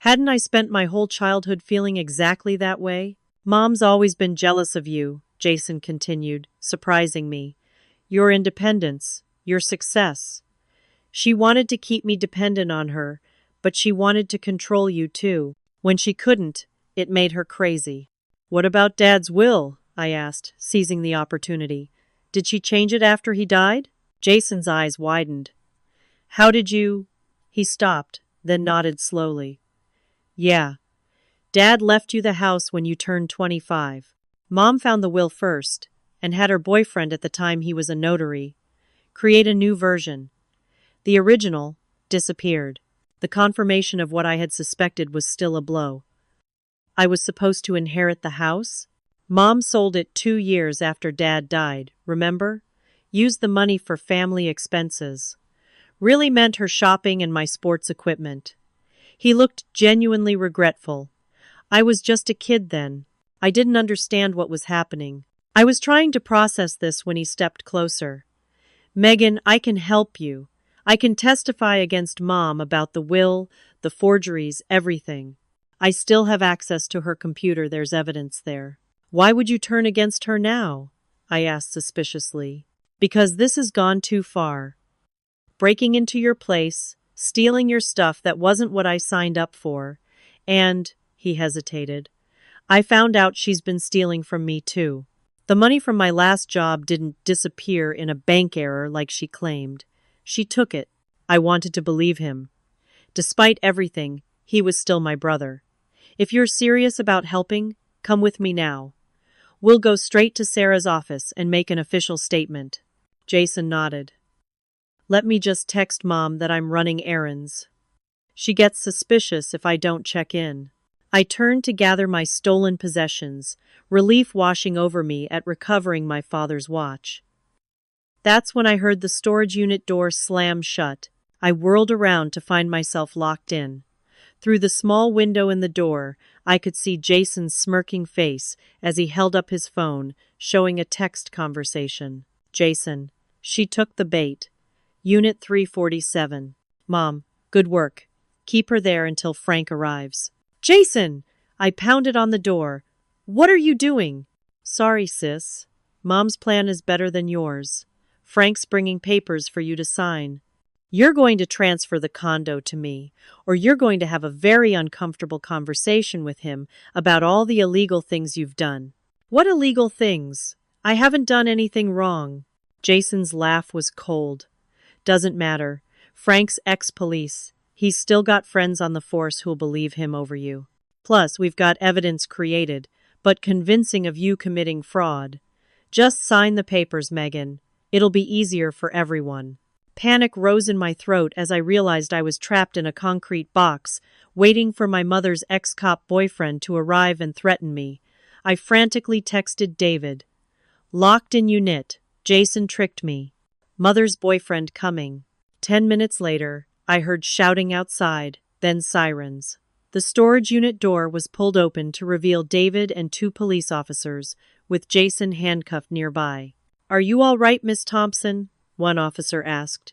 Hadn't I spent my whole childhood feeling exactly that way? "Mom's always been jealous of you," Jason continued, surprising me. "Your independence, your success. She wanted to keep me dependent on her, but she wanted to control you too. When she couldn't, it made her crazy." "What about Dad's will?" I asked, seizing the opportunity. "Did she change it after he died?" Jason's eyes widened. "How did you—" He stopped, then nodded slowly. "Yeah. Dad left you the house when you turned 25. Mom found the will first, and had her boyfriend at the time, he was a notary, create a new version. The original disappeared. The confirmation of what I had suspected was still a blow. I was supposed to inherit the house? Mom sold it 2 years after Dad died, remember? Used the money for family expenses. Really meant her shopping and my sports equipment." He looked genuinely regretful. "I was just a kid then. I didn't understand what was happening. I was trying to process this when he stepped closer. Megan, I can help you. I can testify against Mom about the will, the forgeries, everything. I still have access to her computer, there's evidence there." "Why would you turn against her now?" I asked suspiciously. "Because this has gone too far. Breaking into your place, stealing your stuff that wasn't what I signed up for, and," he hesitated, "I found out she's been stealing from me too. The money from my last job didn't disappear in a bank error like she claimed. She took it." I wanted to believe him. Despite everything, he was still my brother. "If you're serious about helping, come with me now. We'll go straight to Sarah's office and make an official statement." Jason nodded. "Let me just text Mom that I'm running errands. She gets suspicious if I don't check in." I turned to gather my stolen possessions, relief washing over me at recovering my father's watch. That's when I heard the storage unit door slam shut. I whirled around to find myself locked in. Through the small window in the door, I could see Jason's smirking face as he held up his phone, showing a text conversation. "Jason, she took the bait. Unit 347. Mom, good work. Keep her there until Frank arrives." "Jason!" I pounded on the door. "What are you doing?" "Sorry, sis. Mom's plan is better than yours. Frank's bringing papers for you to sign. You're going to transfer the condo to me, or you're going to have a very uncomfortable conversation with him about all the illegal things you've done." "What illegal things? I haven't done anything wrong." Jason's laugh was cold. "Doesn't matter. Frank's ex-police. He's still got friends on the force who'll believe him over you. Plus, we've got evidence created, but convincing of you committing fraud. Just sign the papers, Megan. It'll be easier for everyone." Panic rose in my throat as I realized I was trapped in a concrete box, waiting for my mother's ex-cop boyfriend to arrive and threaten me. I frantically texted David. "Locked in unit. Jason tricked me. Mother's boyfriend coming." 10 minutes later, I heard shouting outside, then sirens. The storage unit door was pulled open to reveal David and 2 police officers, with Jason handcuffed nearby. "Are you all right, Miss Thompson?" one officer asked.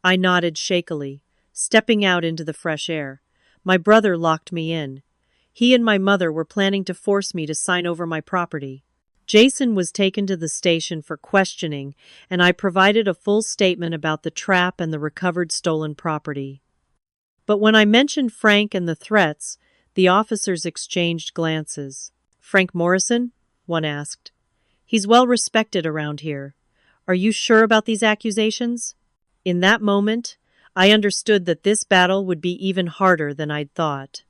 I nodded shakily, stepping out into the fresh air. My brother locked me in. He and my mother were planning to force me to sign over my property. Jason was taken to the station for questioning, and I provided a full statement about the trap and the recovered stolen property. But when I mentioned Frank and the threats, the officers exchanged glances. "Frank Morrison?" one asked. "He's well respected around here. Are you sure about these accusations?" In that moment, I understood that this battle would be even harder than I'd thought.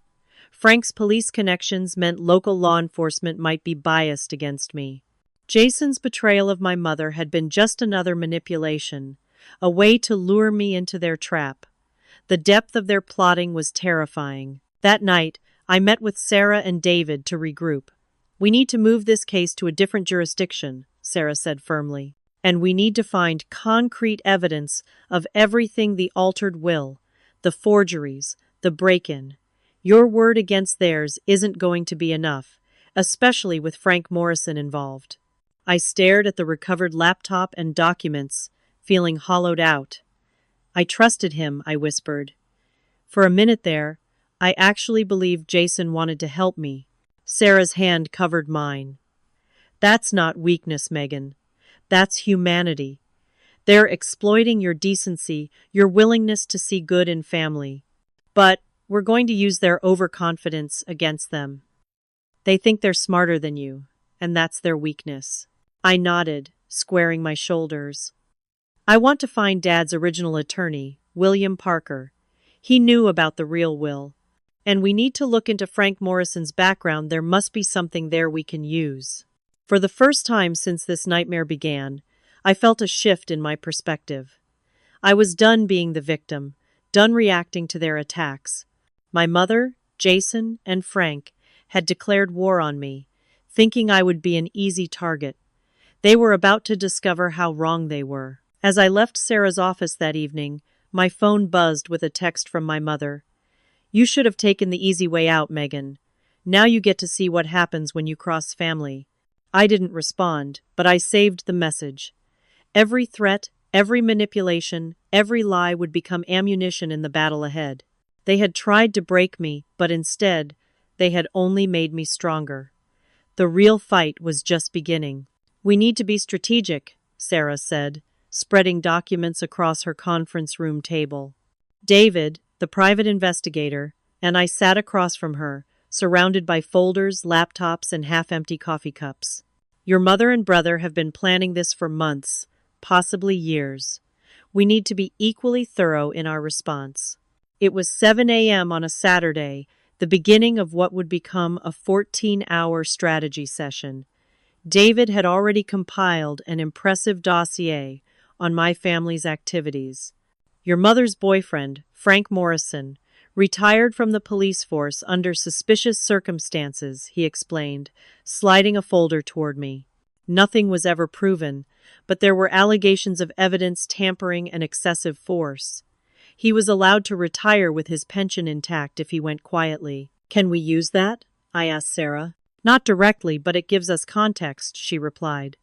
Frank's police connections meant local law enforcement might be biased against me. Jason's betrayal of my mother had been just another manipulation, a way to lure me into their trap. The depth of their plotting was terrifying. That night, I met with Sarah and David to regroup. "We need to move this case to a different jurisdiction," Sarah said firmly. "And we need to find concrete evidence of everything: the altered will, the forgeries, the break-in. Your word against theirs isn't going to be enough, especially with Frank Morrison involved." I stared at the recovered laptop and documents, feeling hollowed out. "I trusted him," I whispered. For a minute there, I actually believed Jason wanted to help me. Sarah's hand covered mine. "That's not weakness, Megan. That's humanity. They're exploiting your decency, your willingness to see good in family. But we're going to use their overconfidence against them. They think they're smarter than you, and that's their weakness." I nodded, squaring my shoulders. "I want to find Dad's original attorney, William Parker. He knew about the real will. And we need to look into Frank Morrison's background. There must be something there we can use." For the first time since this nightmare began, I felt a shift in my perspective. I was done being the victim, done reacting to their attacks. My mother, Jason, and Frank had declared war on me, thinking I would be an easy target. They were about to discover how wrong they were. As I left Sarah's office that evening, my phone buzzed with a text from my mother. "You should have taken the easy way out, Megan. Now you get to see what happens when you cross family." I didn't respond, but I saved the message. Every threat, every manipulation, every lie would become ammunition in the battle ahead. They had tried to break me, but instead, they had only made me stronger. The real fight was just beginning. "We need to be strategic," Sarah said, spreading documents across her conference room table. David, the private investigator, and I sat across from her, surrounded by folders, laptops, and half-empty coffee cups. "Your mother and brother have been planning this for months, possibly years. We need to be equally thorough in our response." It was 7 a.m. on a Saturday, the beginning of what would become a 14-hour strategy session. David had already compiled an impressive dossier on my family's activities. "Your mother's boyfriend, Frank Morrison, retired from the police force under suspicious circumstances," he explained, sliding a folder toward me. Nothing was ever proven, but there were allegations of evidence tampering and excessive force. He was allowed to retire with his pension intact if he went quietly. "Can we use that?" I asked Sarah. "Not directly, but it gives us context," she replied.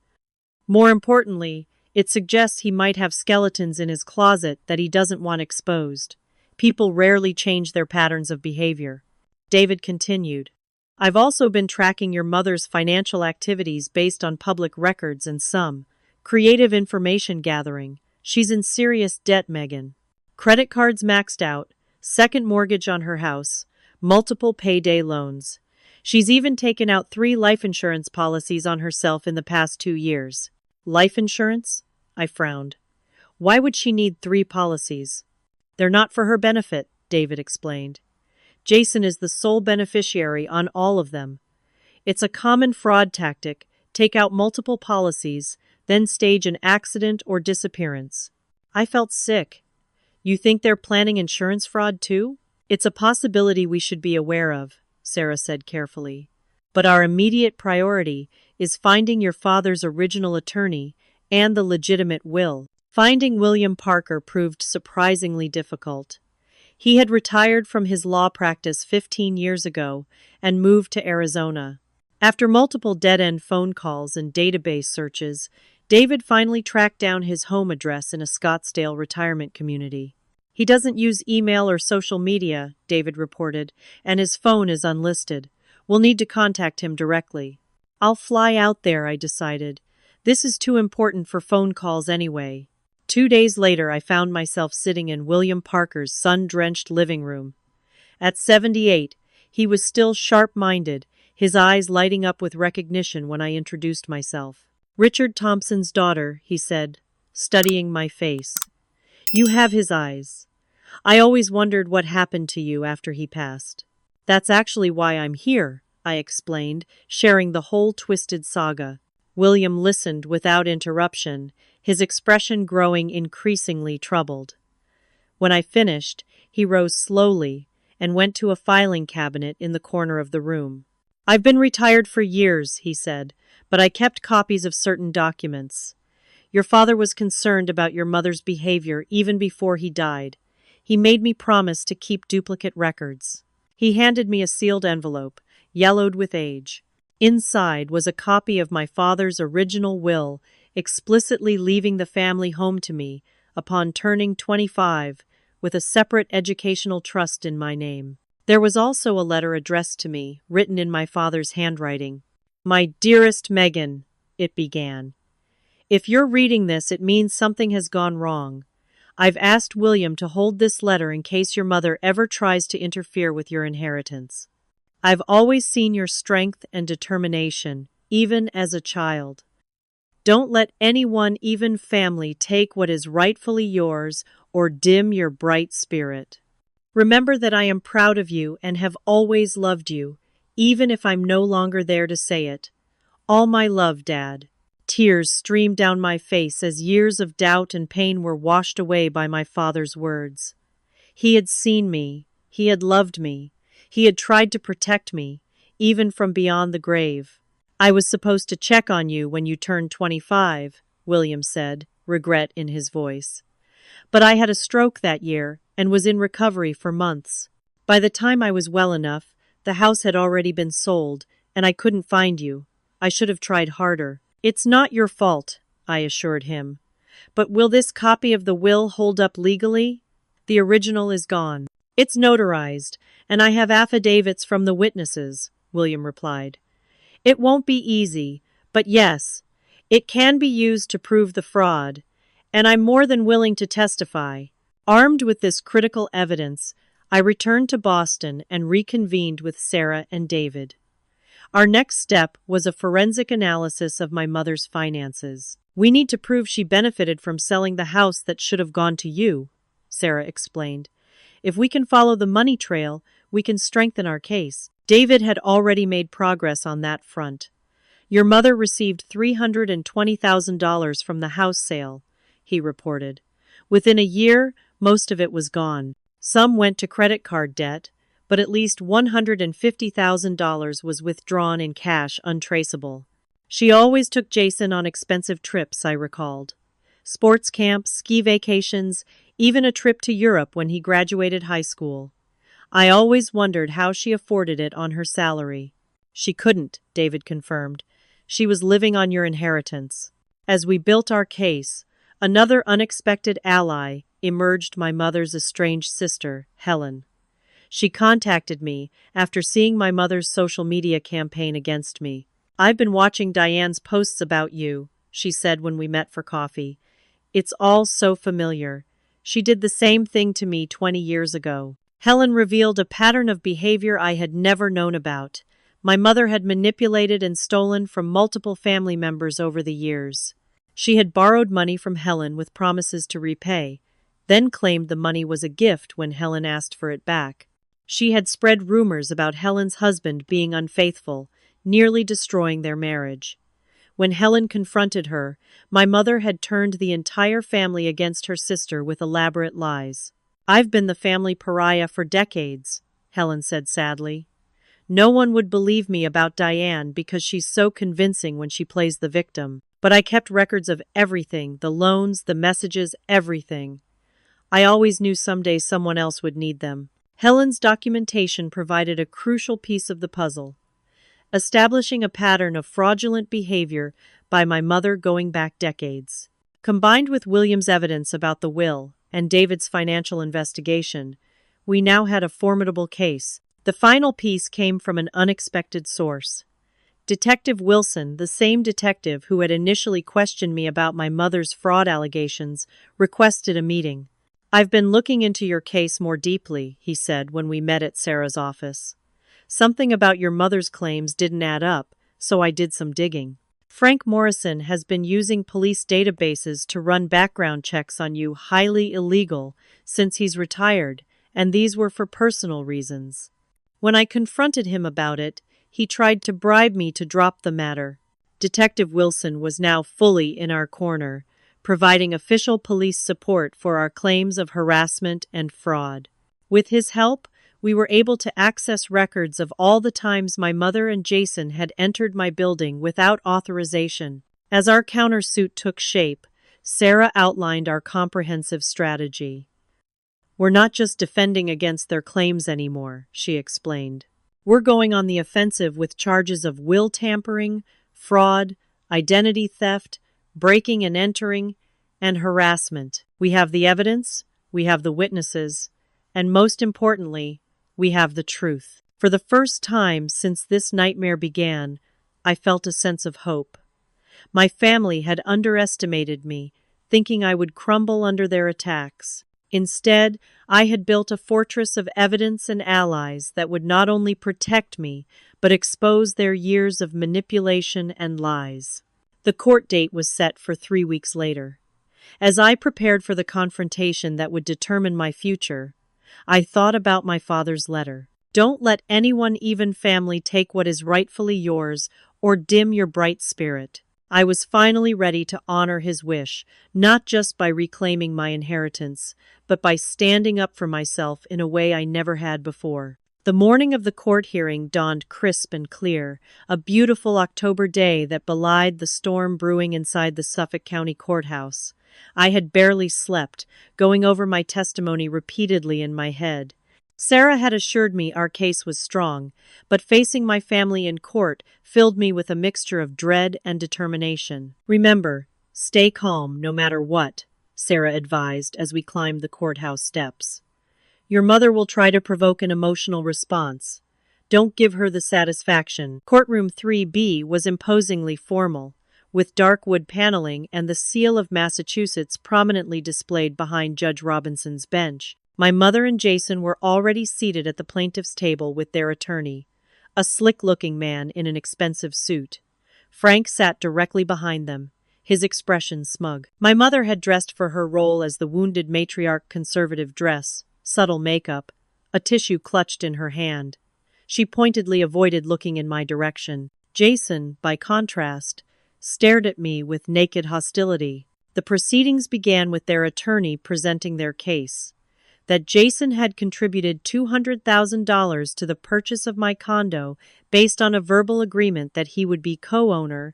"More importantly, it suggests he might have skeletons in his closet that he doesn't want exposed. People rarely change their patterns of behavior." David continued, "I've also been tracking your mother's financial activities based on public records and some creative information gathering. She's in serious debt, Megan. Credit cards maxed out, second mortgage on her house, multiple payday loans. She's even taken out 3 life insurance policies on herself in the past 2 years." "Life insurance?" I frowned. "Why would she need 3 policies?" "They're not for her benefit," David explained. "Jason is the sole beneficiary on all of them. It's a common fraud tactic: take out multiple policies, then stage an accident or disappearance." I felt sick. "You think they're planning insurance fraud too?" "It's a possibility we should be aware of," Sarah said carefully. "But our immediate priority is finding your father's original attorney and the legitimate will." Finding William Parker proved surprisingly difficult. He had retired from his law practice 15 years ago and moved to Arizona. After multiple dead-end phone calls and database searches, David finally tracked down his home address in a Scottsdale retirement community. "He doesn't use email or social media," David reported, "and his phone is unlisted. We'll need to contact him directly." I'll fly out there, I decided. This is too important for phone calls anyway. 2 days later, I found myself sitting in William Parker's sun-drenched living room. At 78, he was still sharp-minded, his eyes lighting up with recognition when I introduced myself. "Richard Thompson's daughter," he said, studying my face. "You have his eyes. I always wondered what happened to you after he passed." "That's actually why I'm here," I explained, sharing the whole twisted saga. William listened without interruption, his expression growing increasingly troubled. When I finished, he rose slowly and went to a filing cabinet in the corner of the room. "I've been retired for years," he said, "but I kept copies of certain documents. Your father was concerned about your mother's behavior even before he died. He made me promise to keep duplicate records." He handed me a sealed envelope, yellowed with age. Inside was a copy of my father's original will, explicitly leaving the family home to me upon turning 25, with a separate educational trust in my name. There was also a letter addressed to me, written in my father's handwriting. "My dearest Megan," it began. "If you're reading this, it means something has gone wrong. I've asked William to hold this letter in case your mother ever tries to interfere with your inheritance. I've always seen your strength and determination, even as a child. Don't let anyone, even family, take what is rightfully yours or dim your bright spirit. Remember that I am proud of you and have always loved you, even if I'm no longer there to say it. All my love, Dad." Tears streamed down my face as years of doubt and pain were washed away by my father's words. He had seen me, he had loved me, he had tried to protect me, even from beyond the grave. "I was supposed to check on you when you turned 25, William said, regret in his voice. "But I had a stroke that year and was in recovery for months. By the time I was well enough, the house had already been sold, and I couldn't find you. I should have tried harder." "It's not your fault," I assured him. "But will this copy of the will hold up legally?" "The original is gone. It's notarized, and I have affidavits from the witnesses," William replied. "It won't be easy, but yes, it can be used to prove the fraud, and I'm more than willing to testify." Armed with this critical evidence, I returned to Boston and reconvened with Sarah and David. Our next step was a forensic analysis of my mother's finances. "We need to prove she benefited from selling the house that should have gone to you," Sarah explained. "If we can follow the money trail, we can strengthen our case." David had already made progress on that front. "Your mother received $320,000 from the house sale," he reported. "Within a year, most of it was gone. Some went to credit card debt, but at least $150,000 was withdrawn in cash untraceable. She always took Jason on expensive trips, I recalled. Sports camps, ski vacations, even a trip to Europe when he graduated high school. I always wondered how she afforded it on her salary." "She couldn't," David confirmed. "She was living on your inheritance." As we built our case, another unexpected ally emerged: my mother's estranged sister, Helen. She contacted me after seeing my mother's social media campaign against me. "I've been watching Diane's posts about you," she said when we met for coffee. "It's all so familiar. She did the same thing to me 20 years ago." Helen revealed a pattern of behavior I had never known about. My mother had manipulated and stolen from multiple family members over the years. She had borrowed money from Helen with promises to repay, then claimed the money was a gift when Helen asked for it back. She had spread rumors about Helen's husband being unfaithful, nearly destroying their marriage. When Helen confronted her, my mother had turned the entire family against her sister with elaborate lies. "I've been the family pariah for decades," Helen said sadly. "No one would believe me about Diane because she's so convincing when she plays the victim. But I kept records of everything, the loans, the messages, everything. I always knew someday someone else would need them." Helen's documentation provided a crucial piece of the puzzle, establishing a pattern of fraudulent behavior by my mother going back decades. Combined with William's evidence about the will and David's financial investigation, we now had a formidable case. The final piece came from an unexpected source. Detective Wilson, the same detective who had initially questioned me about my mother's fraud allegations, requested a meeting. "I've been looking into your case more deeply," he said when we met at Sarah's office. "Something about your mother's claims didn't add up, so I did some digging. Frank Morrison has been using police databases to run background checks on you, highly illegal, since he's retired, and these were for personal reasons. When I confronted him about it, he tried to bribe me to drop the matter." Detective Wilson was now fully in our corner, providing official police support for our claims of harassment and fraud. With his help, we were able to access records of all the times my mother and Jason had entered my building without authorization. As our countersuit took shape, Sarah outlined our comprehensive strategy. "We're not just defending against their claims anymore," she explained. "We're going on the offensive with charges of will tampering, fraud, identity theft, breaking and entering, and harassment. We have the evidence, we have the witnesses, and most importantly, we have the truth." For the first time since this nightmare began, I felt a sense of hope. My family had underestimated me, thinking I would crumble under their attacks. Instead, I had built a fortress of evidence and allies that would not only protect me, but expose their years of manipulation and lies. The court date was set for 3 weeks later. As I prepared for the confrontation that would determine my future, I thought about my father's letter. "Don't let anyone, even family, take what is rightfully yours or dim your bright spirit." I was finally ready to honor his wish, not just by reclaiming my inheritance, but by standing up for myself in a way I never had before. The morning of the court hearing dawned crisp and clear, a beautiful October day that belied the storm brewing inside the Suffolk County Courthouse. I had barely slept, going over my testimony repeatedly in my head. Sarah had assured me our case was strong, but facing my family in court filled me with a mixture of dread and determination. "Remember, stay calm no matter what," Sarah advised as we climbed the courthouse steps. "Your mother will try to provoke an emotional response. Don't give her the satisfaction." Courtroom 3B was imposingly formal, with dark wood paneling and the seal of Massachusetts prominently displayed behind Judge Robinson's bench. My mother and Jason were already seated at the plaintiff's table with their attorney, a slick-looking man in an expensive suit. Frank sat directly behind them, his expression smug. My mother had dressed for her role as the wounded matriarch, conservative dress, subtle makeup, a tissue clutched in her hand. She pointedly avoided looking in my direction. Jason, by contrast, stared at me with naked hostility. The proceedings began with their attorney presenting their case. That Jason had contributed $200,000 to the purchase of my condo based on a verbal agreement that he would be co-owner,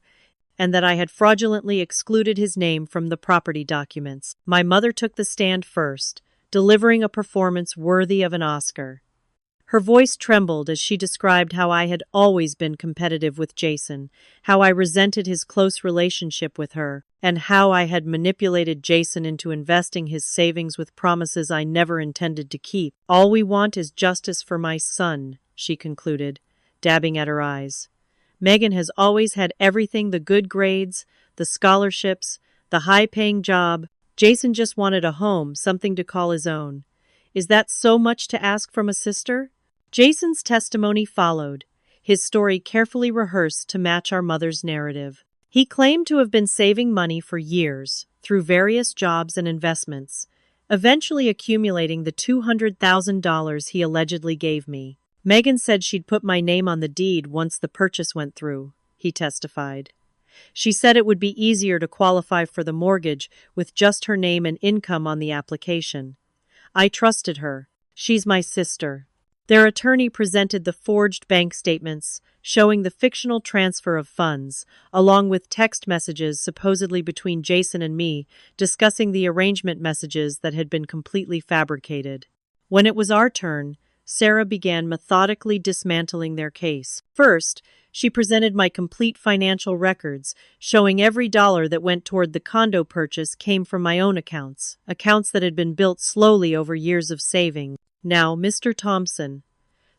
and that I had fraudulently excluded his name from the property documents. My mother took the stand first, delivering a performance worthy of an Oscar. Her voice trembled as she described how I had always been competitive with Jason, how I resented his close relationship with her, and how I had manipulated Jason into investing his savings with promises I never intended to keep. "All we want is justice for my son," she concluded, dabbing at her eyes. "Megan has always had everything: the good grades, the scholarships, the high-paying job. Jason just wanted a home, something to call his own. Is that so much to ask from a sister?" Jason's testimony followed, his story carefully rehearsed to match our mother's narrative. He claimed to have been saving money for years, through various jobs and investments, eventually accumulating the $200,000 he allegedly gave me. "Megan said she'd put my name on the deed once the purchase went through," he testified. "She said it would be easier to qualify for the mortgage with just her name and income on the application. I trusted her. She's my sister." Their attorney presented the forged bank statements, showing the fictional transfer of funds, along with text messages supposedly between Jason and me, discussing the arrangement messages that had been completely fabricated. When it was our turn, Sarah began methodically dismantling their case. First, she presented my complete financial records, showing every dollar that went toward the condo purchase came from my own accounts that had been built slowly over years of saving. "Now, Mr. Thompson,"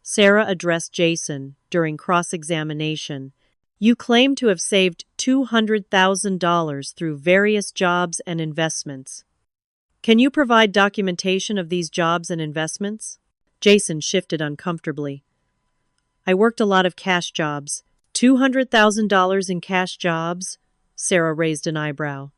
Sarah addressed Jason during cross-examination, You claim to have saved $200,000 through various jobs and investments. Can you provide documentation of these jobs and investments? Jason shifted uncomfortably. I worked a lot of cash jobs. $200,000 in cash jobs? Sarah raised an eyebrow.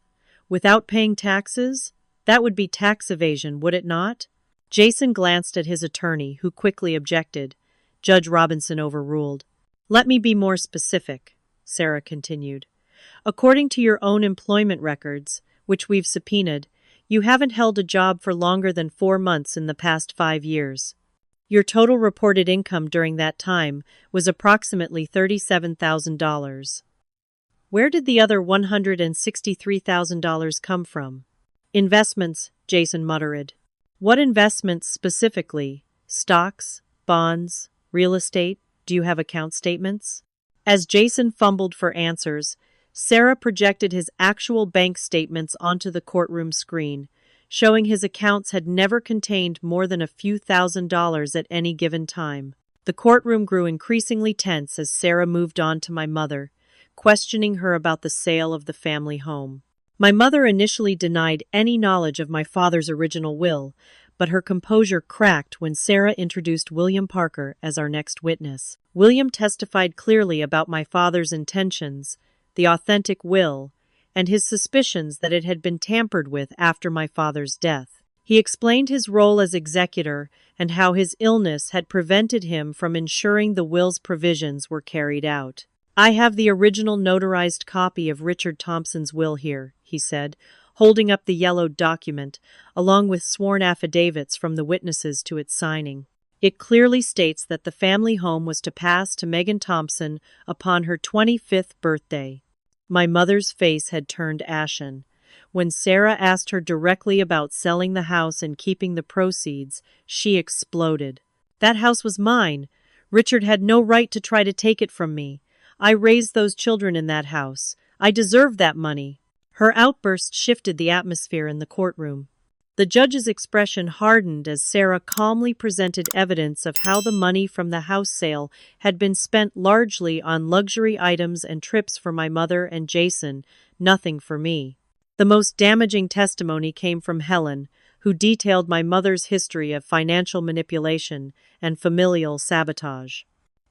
Without paying taxes? That would be tax evasion, would it not? Jason glanced at his attorney, who quickly objected. Judge Robinson overruled. Let me be more specific, Sarah continued. According to your own employment records, which we've subpoenaed, you haven't held a job for longer than 4 months in the past 5 years. Your total reported income during that time was approximately $37,000. Where did the other $163,000 come from? Investments, Jason muttered. What investments specifically? Stocks, bonds, real estate? Do you have account statements? As Jason fumbled for answers, Sarah projected his actual bank statements onto the courtroom screen, showing his accounts had never contained more than a few $1,000s at any given time. The courtroom grew increasingly tense as Sarah moved on to my mother, questioning her about the sale of the family home. My mother initially denied any knowledge of my father's original will, but her composure cracked when Sarah introduced William Parker as our next witness. William testified clearly about my father's intentions, the authentic will, and his suspicions that it had been tampered with after my father's death. He explained his role as executor and how his illness had prevented him from ensuring the will's provisions were carried out. I have the original notarized copy of Richard Thompson's will here, he said, holding up the yellowed document, along with sworn affidavits from the witnesses to its signing. It clearly states that the family home was to pass to Megan Thompson upon her 25th birthday. My mother's face had turned ashen. When Sarah asked her directly about selling the house and keeping the proceeds, she exploded. That house was mine. Richard had no right to try to take it from me. I raised those children in that house. I deserve that money. Her outburst shifted the atmosphere in the courtroom. The judge's expression hardened as Sarah calmly presented evidence of how the money from the house sale had been spent largely on luxury items and trips for my mother and Jason, nothing for me. The most damaging testimony came from Helen, who detailed my mother's history of financial manipulation and familial sabotage.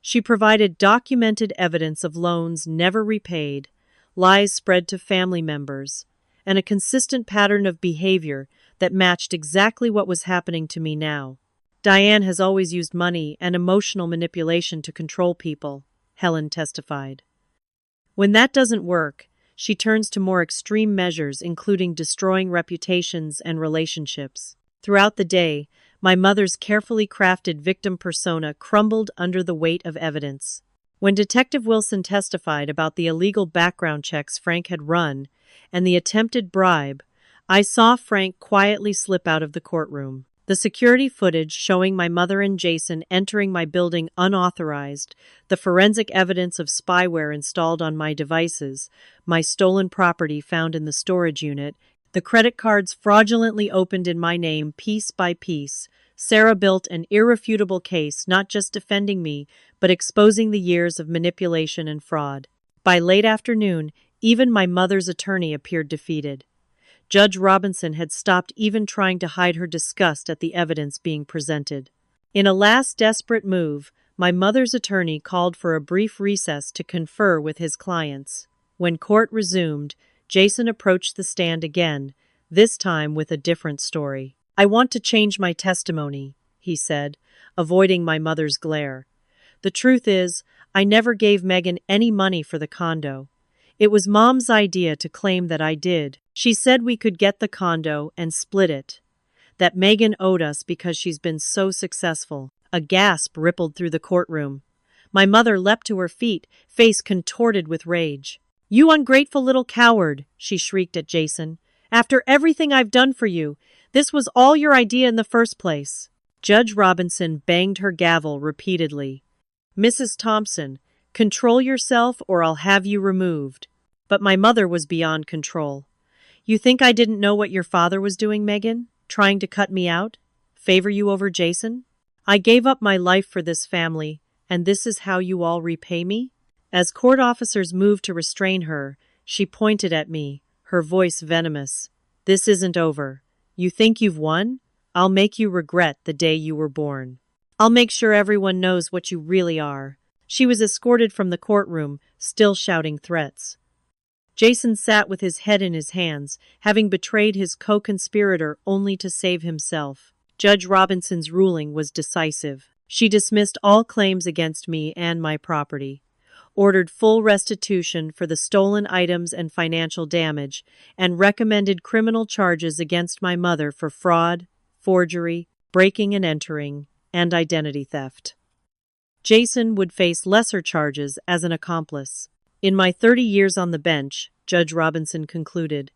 She provided documented evidence of loans never repaid, lies spread to family members, and a consistent pattern of behavior that matched exactly what was happening to me now. Diane has always used money and emotional manipulation to control people, Helen testified. When that doesn't work, she turns to more extreme measures, including destroying reputations and relationships. Throughout the day, my mother's carefully crafted victim persona crumbled under the weight of evidence. When Detective Wilson testified about the illegal background checks Frank had run and the attempted bribe, I saw Frank quietly slip out of the courtroom. The security footage showing my mother and Jason entering my building unauthorized, the forensic evidence of spyware installed on my devices, my stolen property found in the storage unit, the credit cards fraudulently opened in my name piece by piece, Sarah built an irrefutable case not just defending me, but exposing the years of manipulation and fraud. By late afternoon, even my mother's attorney appeared defeated. Judge Robinson had stopped even trying to hide her disgust at the evidence being presented. In a last desperate move, my mother's attorney called for a brief recess to confer with his clients. When court resumed, Jason approached the stand again, this time with a different story. I want to change my testimony, he said, avoiding my mother's glare. The truth is, I never gave Megan any money for the condo. It was Mom's idea to claim that I did. She said we could get the condo and split it. That Megan owed us because she's been so successful. A gasp rippled through the courtroom. My mother leapt to her feet, face contorted with rage. You ungrateful little coward, she shrieked at Jason. After everything I've done for you, this was all your idea in the first place. Judge Robinson banged her gavel repeatedly. Mrs. Thompson, control yourself or I'll have you removed. But my mother was beyond control. You think I didn't know what your father was doing, Megan? Trying to cut me out? Favor you over Jason? I gave up my life for this family, and this is how you all repay me? As court officers moved to restrain her, she pointed at me, her voice venomous. This isn't over. You think you've won? I'll make you regret the day you were born. I'll make sure everyone knows what you really are. She was escorted from the courtroom, still shouting threats. Jason sat with his head in his hands, having betrayed his co-conspirator only to save himself. Judge Robinson's ruling was decisive. She dismissed all claims against me and my property, ordered full restitution for the stolen items and financial damage, and recommended criminal charges against my mother for fraud, forgery, breaking and entering, and identity theft. Jason would face lesser charges as an accomplice. In my 30 years on the bench, Judge Robinson concluded,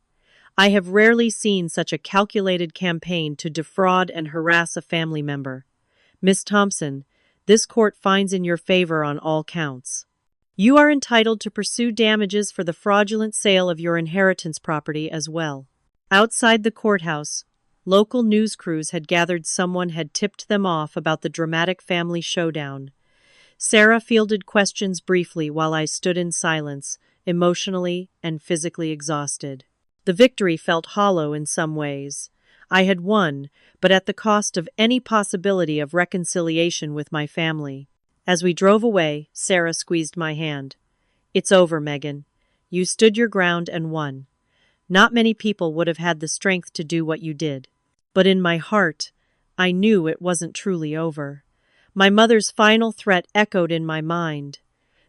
I have rarely seen such a calculated campaign to defraud and harass a family member. Miss Thompson, this court finds in your favor on all counts. You are entitled to pursue damages for the fraudulent sale of your inheritance property as well. Outside the courthouse, local news crews had gathered. Someone had tipped them off about the dramatic family showdown. Sarah fielded questions briefly while I stood in silence, emotionally and physically exhausted. The victory felt hollow in some ways. I had won, but at the cost of any possibility of reconciliation with my family. As we drove away, Sarah squeezed my hand. It's over, Megan. You stood your ground and won. Not many people would have had the strength to do what you did. But in my heart, I knew it wasn't truly over. My mother's final threat echoed in my mind.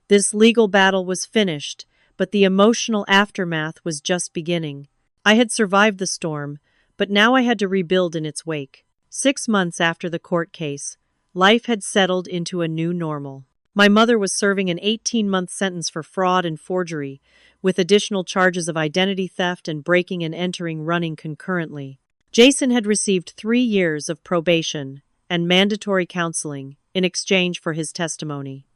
This legal battle was finished, but the emotional aftermath was just beginning. I had survived the storm, but now I had to rebuild in its wake. 6 months after the court case, life had settled into a new normal. My mother was serving an 18-month sentence for fraud and forgery, with additional charges of identity theft and breaking and entering running concurrently. Jason had received 3 years of probation and mandatory counseling in exchange for his testimony.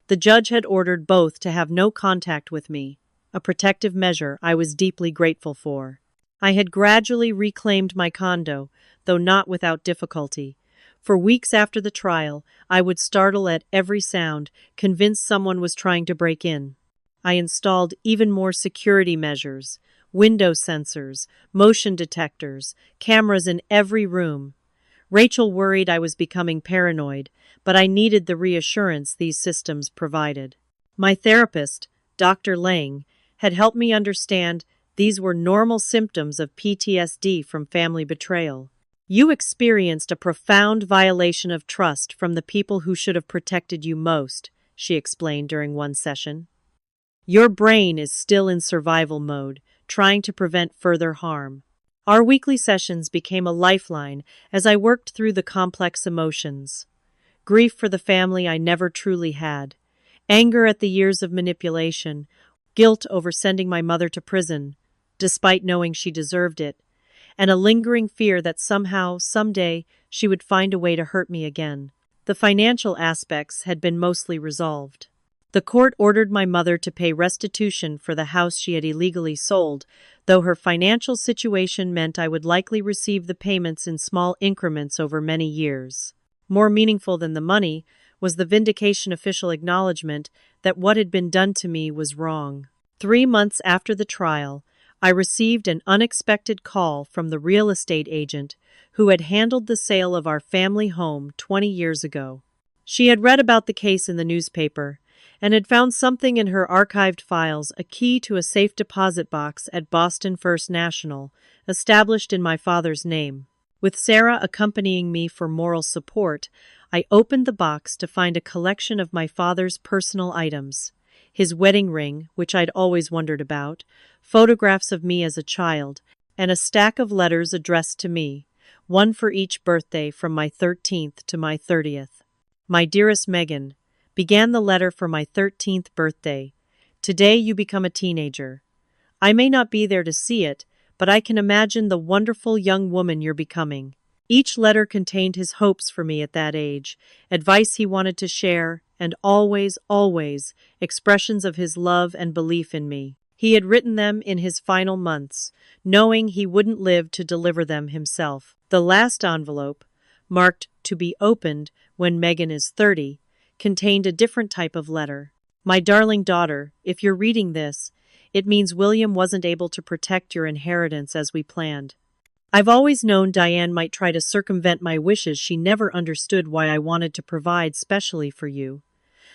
The judge had ordered both to have no contact with me, a protective measure I was deeply grateful for. I had gradually reclaimed my condo, though not without difficulty. For weeks after the trial, I would startle at every sound, convinced someone was trying to break in. I installed even more security measures, window sensors, motion detectors, cameras in every room. Rachel worried I was becoming paranoid, but I needed the reassurance these systems provided. My therapist, Dr. Lang, had helped me understand these were normal symptoms of PTSD from family betrayal. You experienced a profound violation of trust from the people who should have protected you most, she explained during one session. Your brain is still in survival mode, trying to prevent further harm. Our weekly sessions became a lifeline as I worked through the complex emotions. Grief for the family I never truly had, anger at the years of manipulation, guilt over sending my mother to prison, despite knowing she deserved it, and a lingering fear that somehow, someday, she would find a way to hurt me again. The financial aspects had been mostly resolved. The court ordered my mother to pay restitution for the house she had illegally sold, though her financial situation meant I would likely receive the payments in small increments over many years. More meaningful than the money was the vindication official acknowledgement that what had been done to me was wrong. 3 months after the trial, I received an unexpected call from the real estate agent who had handled the sale of our family home 20 years ago. She had read about the case in the newspaper and had found something in her archived files, a key to a safe deposit box at Boston First National, established in my father's name. With Sarah accompanying me for moral support, I opened the box to find a collection of my father's personal items. His wedding ring, which I'd always wondered about, photographs of me as a child, and a stack of letters addressed to me, one for each birthday from my 13th to my 30th. My dearest Megan, began the letter for my 13th birthday. Today you become a teenager. I may not be there to see it, but I can imagine the wonderful young woman you're becoming. Each letter contained his hopes for me at that age, advice he wanted to share, and always, always, expressions of his love and belief in me. He had written them in his final months, knowing he wouldn't live to deliver them himself. The last envelope, marked to be opened when Megan is 30, contained a different type of letter. My darling daughter, if you're reading this, it means William wasn't able to protect your inheritance as we planned. I've always known Diane might try to circumvent my wishes. She never understood why I wanted to provide specially for you.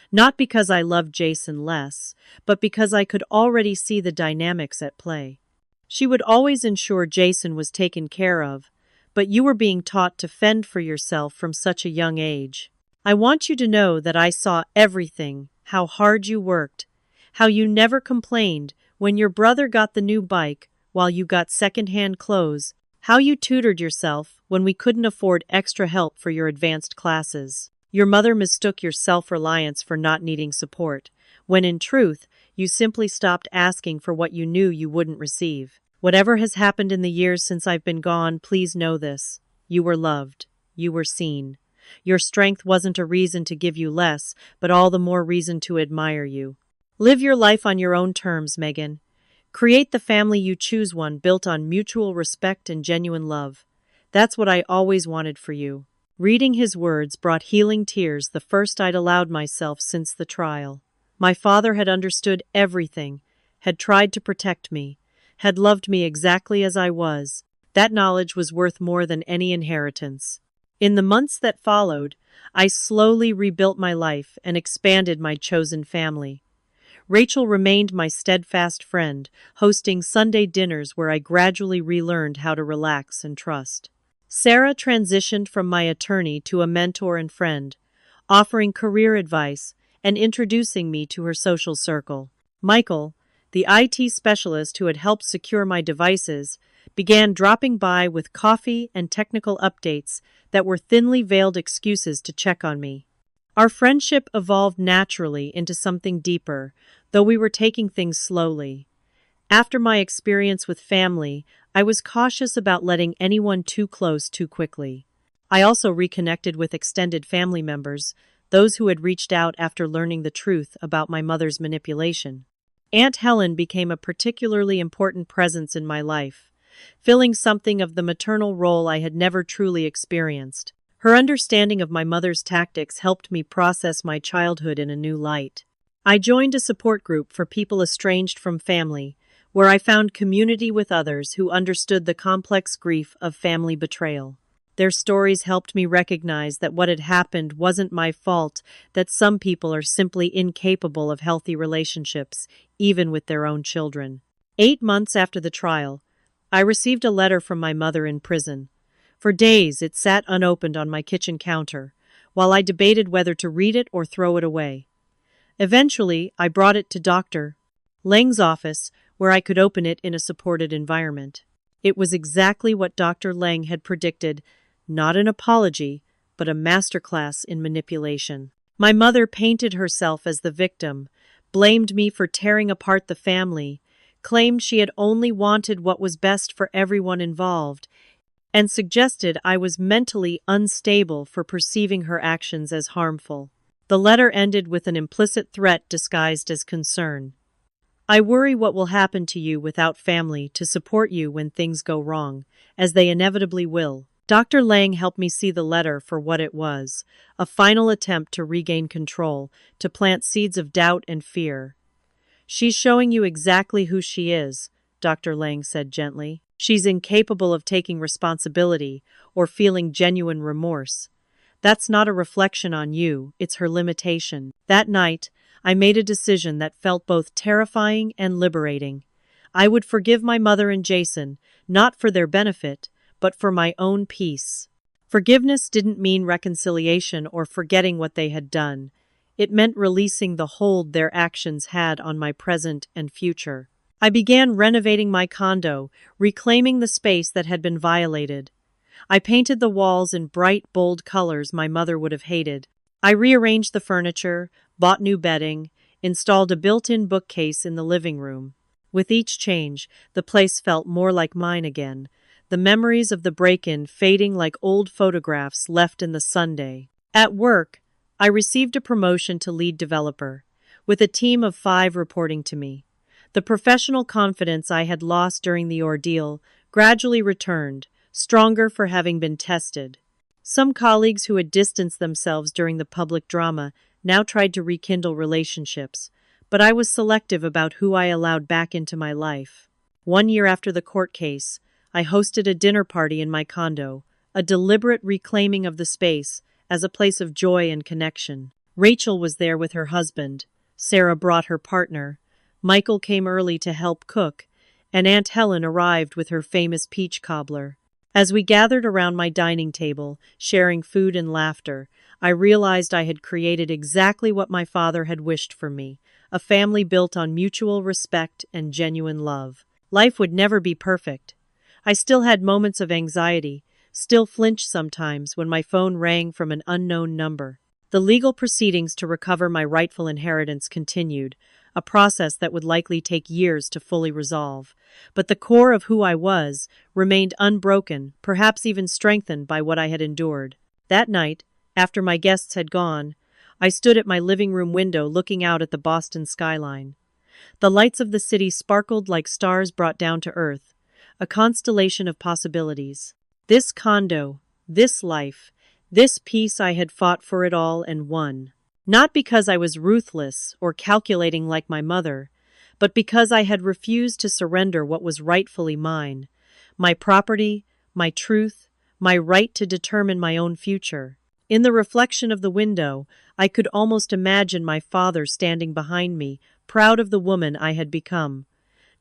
Not because I loved Jason less, but because I could already see the dynamics at play. She would always ensure Jason was taken care of, but you were being taught to fend for yourself from such a young age. I want you to know that I saw everything, how hard you worked, how you never complained when your brother got the new bike while you got second-hand clothes, how you tutored yourself when we couldn't afford extra help for your advanced classes. Your mother mistook your self-reliance for not needing support, when in truth, you simply stopped asking for what you knew you wouldn't receive. Whatever has happened in the years since I've been gone, please know this. You were loved. You were seen. Your strength wasn't a reason to give you less, but all the more reason to admire you. Live your life on your own terms, Megan. Create the family you choose, one built on mutual respect and genuine love. That's what I always wanted for you. Reading his words brought healing tears, the first I'd allowed myself since the trial. My father had understood everything, had tried to protect me, had loved me exactly as I was. That knowledge was worth more than any inheritance. In the months that followed, I slowly rebuilt my life and expanded my chosen family. Rachel remained my steadfast friend, hosting Sunday dinners where I gradually relearned how to relax and trust. Sarah transitioned from my attorney to a mentor and friend, offering career advice and introducing me to her social circle. Michael, the IT specialist who had helped secure my devices, began dropping by with coffee and technical updates that were thinly veiled excuses to check on me. Our friendship evolved naturally into something deeper, though we were taking things slowly. After my experience with family, I was cautious about letting anyone too close too quickly. I also reconnected with extended family members, those who had reached out after learning the truth about my mother's manipulation. Aunt Helen became a particularly important presence in my life, filling something of the maternal role I had never truly experienced. Her understanding of my mother's tactics helped me process my childhood in a new light. I joined a support group for people estranged from family, where I found community with others who understood the complex grief of family betrayal. Their stories helped me recognize that what had happened wasn't my fault, that some people are simply incapable of healthy relationships, even with their own children. 8 months after the trial, I received a letter from my mother in prison. For days, it sat unopened on my kitchen counter, while I debated whether to read it or throw it away. Eventually, I brought it to Dr. Lang's office, where I could open it in a supported environment. It was exactly what Dr. Lang had predicted, not an apology, but a masterclass in manipulation. My mother painted herself as the victim, blamed me for tearing apart the family, claimed she had only wanted what was best for everyone involved, and suggested I was mentally unstable for perceiving her actions as harmful. The letter ended with an implicit threat disguised as concern. I worry what will happen to you without family to support you when things go wrong, as they inevitably will. Dr. Lang helped me see the letter for what it was, a final attempt to regain control, to plant seeds of doubt and fear. She's showing you exactly who she is, Dr. Lang said gently. She's incapable of taking responsibility or feeling genuine remorse. That's not a reflection on you, it's her limitation. That night, I made a decision that felt both terrifying and liberating. I would forgive my mother and Jason, not for their benefit, but for my own peace. Forgiveness didn't mean reconciliation or forgetting what they had done. It meant releasing the hold their actions had on my present and future. I began renovating my condo, reclaiming the space that had been violated. I painted the walls in bright, bold colors my mother would have hated. I rearranged the furniture, bought new bedding, installed a built-in bookcase in the living room. With each change, the place felt more like mine again, the memories of the break-in fading like old photographs left in the Sunday. At work, I received a promotion to lead developer, with a team of 5 reporting to me. The professional confidence I had lost during the ordeal gradually returned, stronger for having been tested. Some colleagues who had distanced themselves during the public drama now tried to rekindle relationships, but I was selective about who I allowed back into my life. 1 year after the court case, I hosted a dinner party in my condo, a deliberate reclaiming of the space as a place of joy and connection. Rachel was there with her husband, Sarah brought her partner, Michael came early to help cook, and Aunt Helen arrived with her famous peach cobbler. As we gathered around my dining table, sharing food and laughter, I realized I had created exactly what my father had wished for me, a family built on mutual respect and genuine love. Life would never be perfect. I still had moments of anxiety, still flinched sometimes when my phone rang from an unknown number. The legal proceedings to recover my rightful inheritance continued, a process that would likely take years to fully resolve. But the core of who I was remained unbroken, perhaps even strengthened by what I had endured. That night, after my guests had gone, I stood at my living room window looking out at the Boston skyline. The lights of the city sparkled like stars brought down to earth, a constellation of possibilities. This condo, this life, this peace I had fought for it all and won. Not because I was ruthless or calculating like my mother, but because I had refused to surrender what was rightfully mine, my property, my truth, my right to determine my own future. In the reflection of the window, I could almost imagine my father standing behind me, proud of the woman I had become.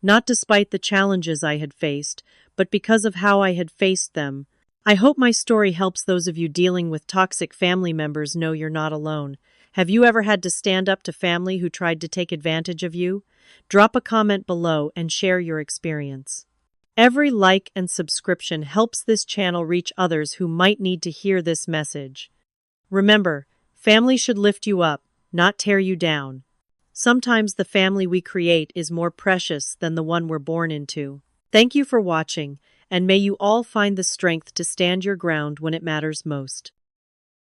Not despite the challenges I had faced, but because of how I had faced them. I hope my story helps those of you dealing with toxic family members know you're not alone. Have you ever had to stand up to family who tried to take advantage of you? Drop a comment below and share your experience. Every like and subscription helps this channel reach others who might need to hear this message. Remember, family should lift you up, not tear you down. Sometimes the family we create is more precious than the one we're born into. Thank you for watching, and may you all find the strength to stand your ground when it matters most.